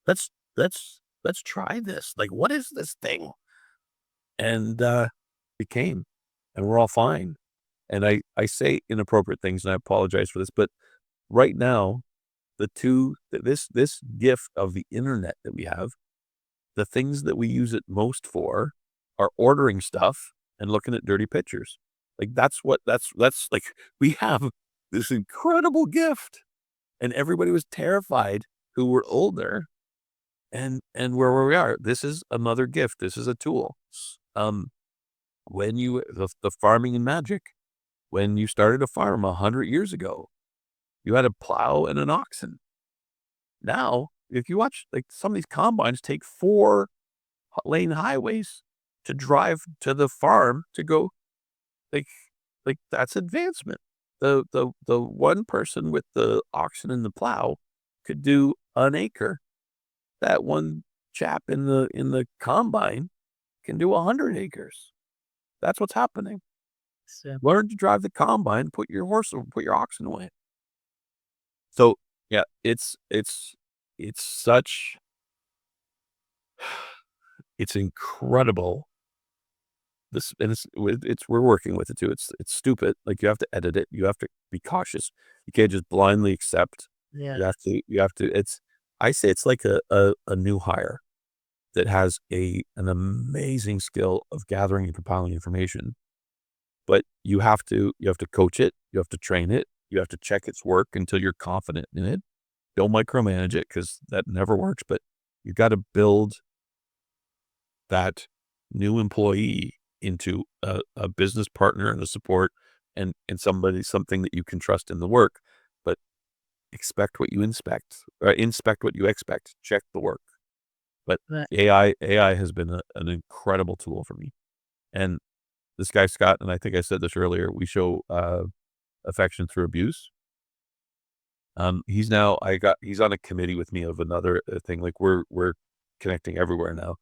let's, let's try this. Like, what is this thing? And, it came, and we're all fine. And I say inappropriate things, and I apologize for this, but right now, this gift of the internet that we have, the things that we use it most for are ordering stuff and looking at dirty pictures. Like that's like we have this incredible gift, and everybody was terrified who were older and where we are. This is another gift. This is a tool. Um, when the farming and magic, when you started a farm 100 years ago, you had a plow and an oxen. Now, if you watch, like, some of these combines take 4-lane highways to drive to the farm to go, like that's advancement. The one person with the oxen and the plow could do an acre. That one chap in the combine can do 100 acres. That's what's happening. So, Learn to drive the combine, put your oxen away. So, yeah, it's such it's incredible. This and it's we're working with it too. It's stupid. Like, you have to edit it. You have to be cautious. You can't just blindly accept. yeah. You have to it's I say it's like a new hire that has an amazing skill of gathering and compiling information. But you have to coach it, you have to train it, you have to check its work until you're confident in it. Don't micromanage it because that never works, but you gotta build that new employee into a business partner and a support and something that you can trust in the work, but inspect what you expect, check the work. But Right. AI has been an incredible tool for me. And this guy, Scott, and I think I said this earlier, we show, affection through abuse. He's on a committee with me of another, thing, like, we're connecting everywhere now,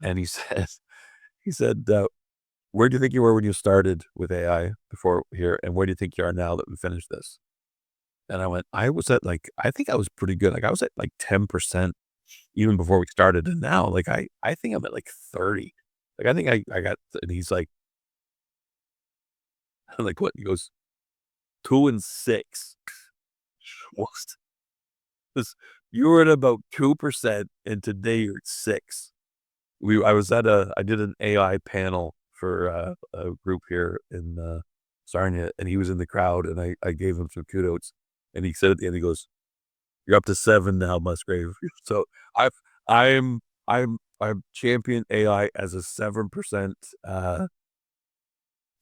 and he said, "Where do you think you were when you started with AI before here, and where do you think you are now that we finished this?" And I went, I think I was pretty good, like, I was at, like, 10% even before we started, and now, like, I think I'm at, like, 30. Like, I think I got and he's like, I'm like, "What?" He goes, 2 and 6. What? This You were at about 2%, and today you're at 6. I did an AI panel for, a group here in, Sarnia, and he was in the crowd, and I gave him some kudos, and he said at the end, he goes, "You're up to 7 now, Musgrave." So, I've I'm champion AI as a 7%,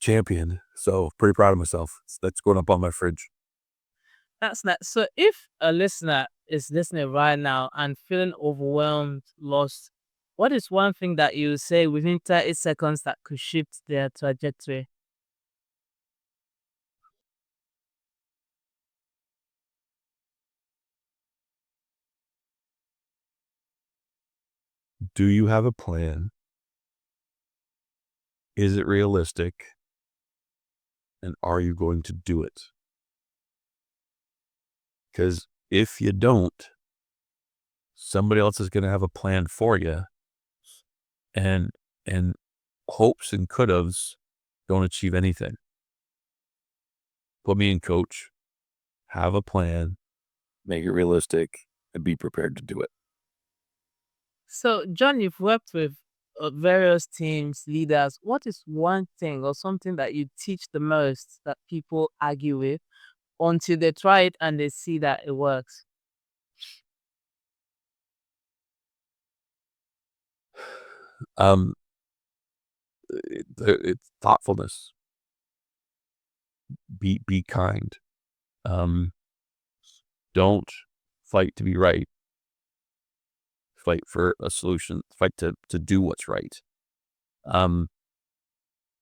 champion, so pretty proud of myself. That's going up on my fridge. That's that. So if a listener is listening right now and feeling overwhelmed, lost, what is one thing that you say within 30 seconds that could shift their trajectory? Do you have a plan? Is it realistic? And are you going to do it? Because if you don't, somebody else is gonna have a plan for you, and and hopes and could-haves don't achieve anything. Put me in, coach. Have a plan, make it realistic, and be prepared to do it. So, John, you've worked with various teams, leaders. What is one thing or something that you teach the most that people argue with until they try it and they see that it works? Um, it's thoughtfulness. be kind. Don't fight to be right. Fight for a solution. Fight to do what's right. Um,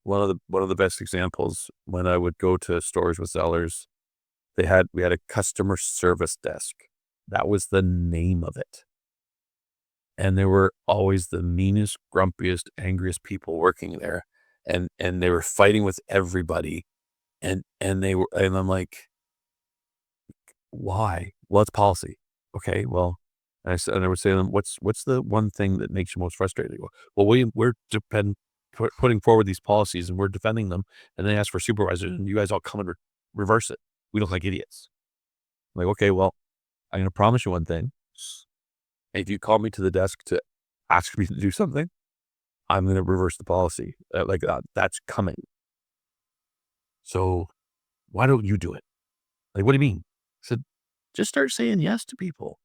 one of the best examples, when I would go to stores with sellers, we had a customer service desk. That was the name of it. And there were always the meanest, grumpiest, angriest people working there. And they were fighting with everybody. And I'm like, why? Well, it's policy. Okay, well, and I would say to them, what's the one thing that makes you most frustrated? They go, well, putting forward these policies and we're defending them, and they ask for supervisors, and you guys all come and reverse it. We look like idiots. I'm like, okay, well, I'm going to promise you one thing. If you call me to the desk to ask me to do something, I'm going to reverse the policy. That's coming. So why don't you do it? Like, what do you mean? I said, just start saying yes to people.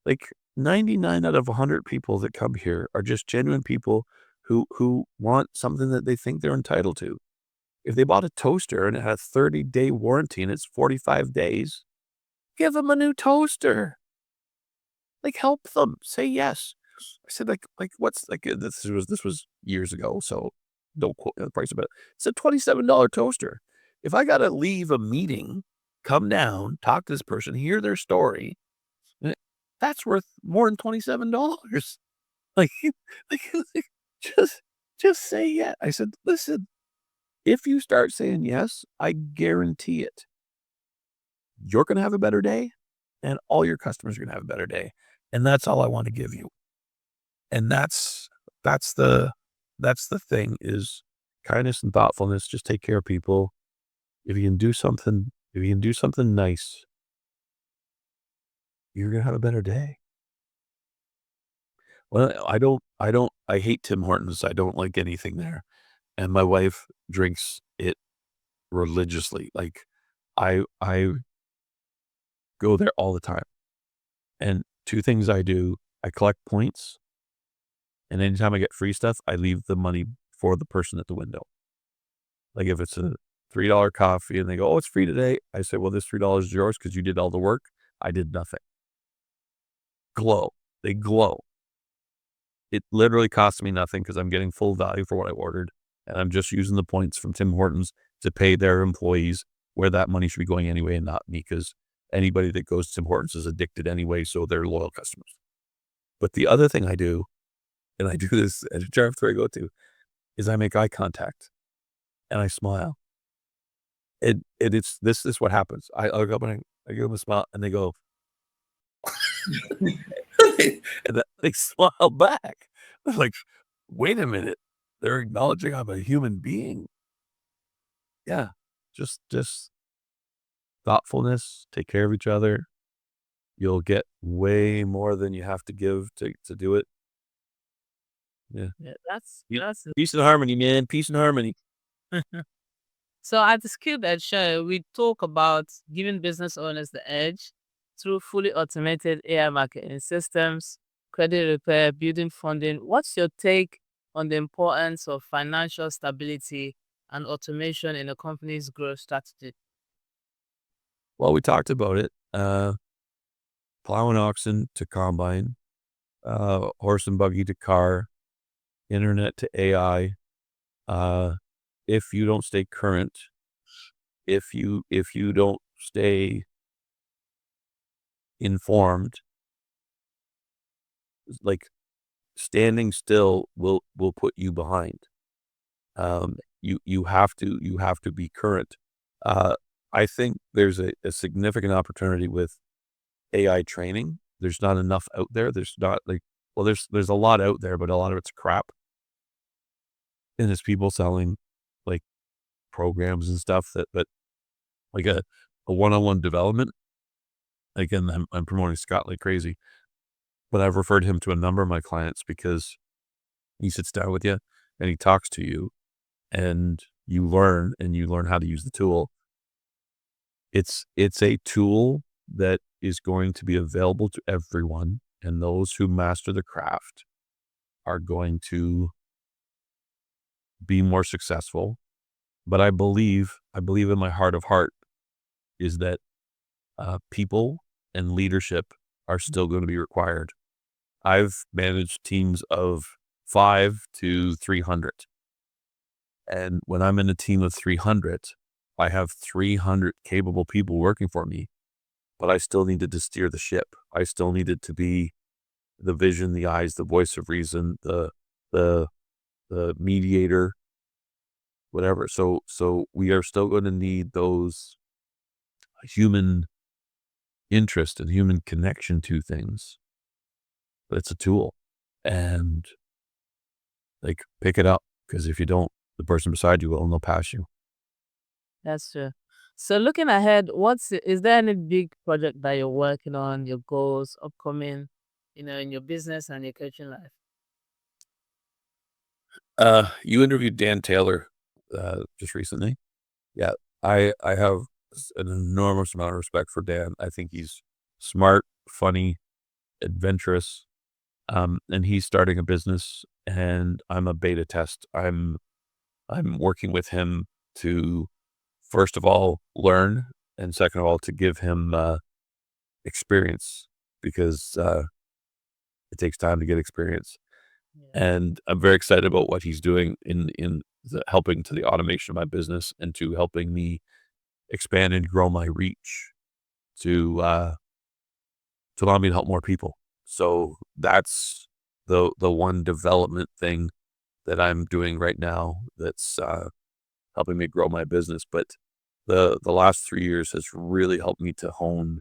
Like 99 out of 100 people that come here are just genuine people who want something that they think they're entitled to. If they bought a toaster and it had a 30-day warranty and it's 45 days, give them a new toaster. Like, help them. Say yes. I said, what's like this was years ago, so don't quote me on the price of it. It's a $27 toaster. If I gotta leave a meeting, come down, talk to this person, hear their story, that's worth more than $27. Like, like, like, just say yeah. I said, listen, if you start saying yes, I guarantee it, you're gonna have a better day, and all your customers are gonna have a better day. And that's all I want to give you. And that's the thing, is kindness and thoughtfulness. Just take care of people. If you can do something nice, you're gonna have a better day. Well, I hate Tim Hortons. I don't like anything there. And my wife drinks it religiously. Like, I go there all the time. And two things I do: I collect points, and anytime I get free stuff, I leave the money for the person at the window. Like, if it's a $3 coffee and they go, "Oh, it's free today," I say, "Well, this $3 is yours because you did all the work. I did nothing." Glow. They glow. It literally costs me nothing because I'm getting full value for what I ordered, and I'm just using the points from Tim Hortons to pay their employees, where that money should be going anyway and not me, because anybody that goes to Tim Hortons is addicted anyway, so they're loyal customers. But the other thing I do, and I do this at a drive-thru I go to, is I make eye contact and I smile. It's this is what happens. I look up and I give them a smile, and they go, and then they smile back. I'm like, wait a minute. They're acknowledging I'm a human being. Yeah. Just thoughtfulness, take care of each other. You'll get way more than you have to give to do it. Yeah. Yeah, Yep. that's Peace and harmony, man. Peace and harmony. so at the Skilled Edge show, we talk about giving business owners the edge through fully automated AI marketing systems, credit repair, building funding. What's your take on the importance of financial stability and automation in a company's growth strategy? Well, we talked about it. Plow and oxen to combine, horse and buggy to car, internet to AI. If you don't stay current, if you don't stay informed, like, standing still will put you behind. You have to be current. I think there's a significant opportunity with AI training. There's not enough out there. There's not like, well, there's a lot out there, but a lot of it's crap. And it's people selling like programs and stuff that like a one-on-one development. Again, I'm promoting Scott like crazy, but I've referred him to a number of my clients because he sits down with you and he talks to you, and you learn how to use the tool. It's a tool that is going to be available to everyone, and those who master the craft are going to be more successful. But I believe in my heart of heart is that people and leadership are still going to be required. I've managed teams of 5 to 300. And when I'm in a team of 300, I have 300 capable people working for me, but I still needed to steer the ship. I still needed to be the vision, the eyes, the voice of reason, the the mediator, whatever. So we are still going to need those human interest and human connection to things. But it's a tool, and like pick it up, because if you don't, the person beside you will, and they'll pass you. That's true. So looking ahead, is there any big project that you're working on, your goals upcoming, in your business and your coaching life? You interviewed Dan Taylor just recently. Yeah, I have an enormous amount of respect for Dan. I think he's smart, funny, adventurous, and he's starting a business, and I'm a beta test. I'm working with him to, first of all, learn, and second of all, to give him experience, because it takes time to get experience. Yeah. And I'm very excited about what he's doing in helping to the automation of my business, and to helping me expand and grow my reach to allow me to help more people. So that's the one development thing that I'm doing right now that's helping me grow my business. But the last 3 years has really helped me to hone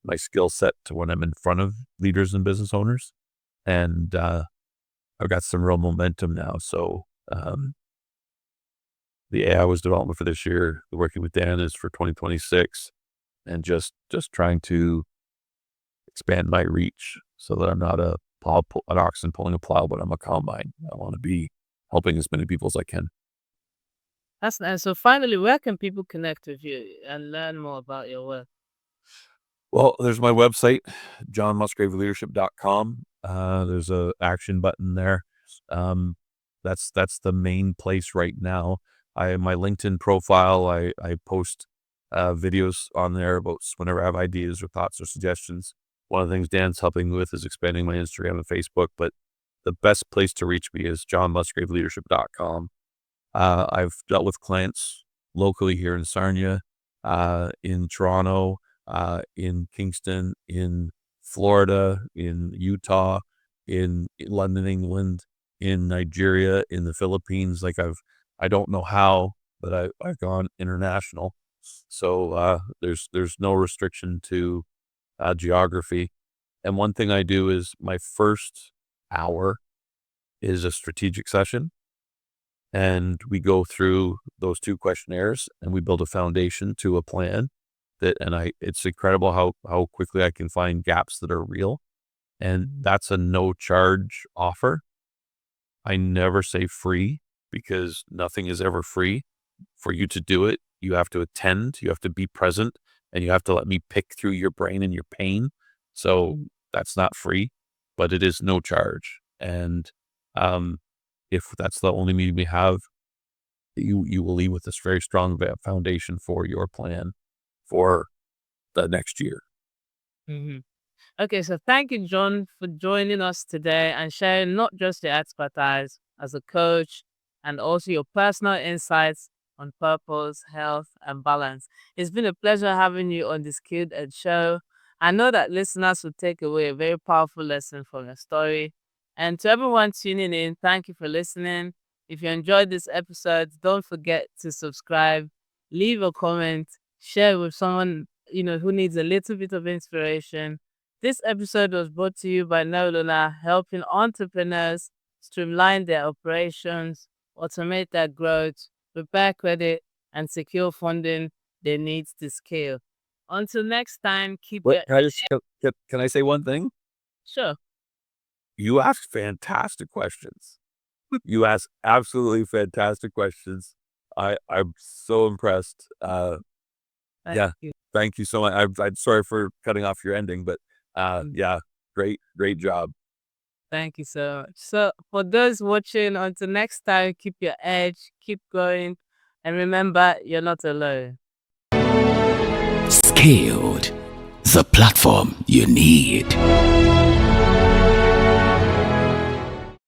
my skill set to when I'm in front of leaders and business owners, and I've got some real momentum now. So the AI was development for this year. The working with Dan is for 2026, and just trying to expand my reach so that I'm not an oxen pulling a plow, but I'm a combine. I want to be helping as many people as I can. That's nice. So finally, where can people connect with you and learn more about your work? Well, there's my website, johnmusgraveleadership.com. There's a action button there. Um, that's the main place right now. My LinkedIn profile, I post videos on there about whenever I have ideas or thoughts or suggestions. One of the things Dan's helping me with is expanding my Instagram and Facebook, but the best place to reach me is johnmusgraveleadership.com. I've dealt with clients locally here in Sarnia, in Toronto, in Kingston, in Florida, in Utah, in London, England, in Nigeria, in the Philippines. I don't know how, but I've gone international. So there's no restriction to geography. And one thing I do is my first hour is a strategic session, and we go through those 2 questionnaires, and we build a foundation to a plan it's incredible how quickly I can find gaps that are real. And that's a no charge offer. I never say free, because nothing is ever free. For you to do it, you have to attend, you have to be present, and you have to let me pick through your brain and your pain. So that's not free, but it is no charge. And if that's the only meeting we have, you will leave with this very strong foundation for your plan for the next year. Hmm. Okay, so thank you, John, for joining us today and sharing not just your expertise as a coach and also your personal insights on purpose, health, and balance. It's been a pleasure having you on the Skilled Ed Show. I know that listeners will take away a very powerful lesson from your story. And to everyone tuning in, thank you for listening. If you enjoyed this episode, don't forget to subscribe, leave a comment, share with someone who needs a little bit of inspiration. This episode was brought to you by Neoluna, helping entrepreneurs streamline their operations, automate their growth, prepare credit, and secure funding they need to scale. Until next time, keep What your can I just can I say one thing? sure. You asked fantastic questions. You asked absolutely fantastic questions. I'm so impressed. Thank Yeah, you. thank you so much. I'm sorry for cutting off your ending, but Mm, yeah, great job. Thank you so much. So, for those watching, until next time, keep your edge, keep going, And remember, you're not alone. Scaled, the platform you need.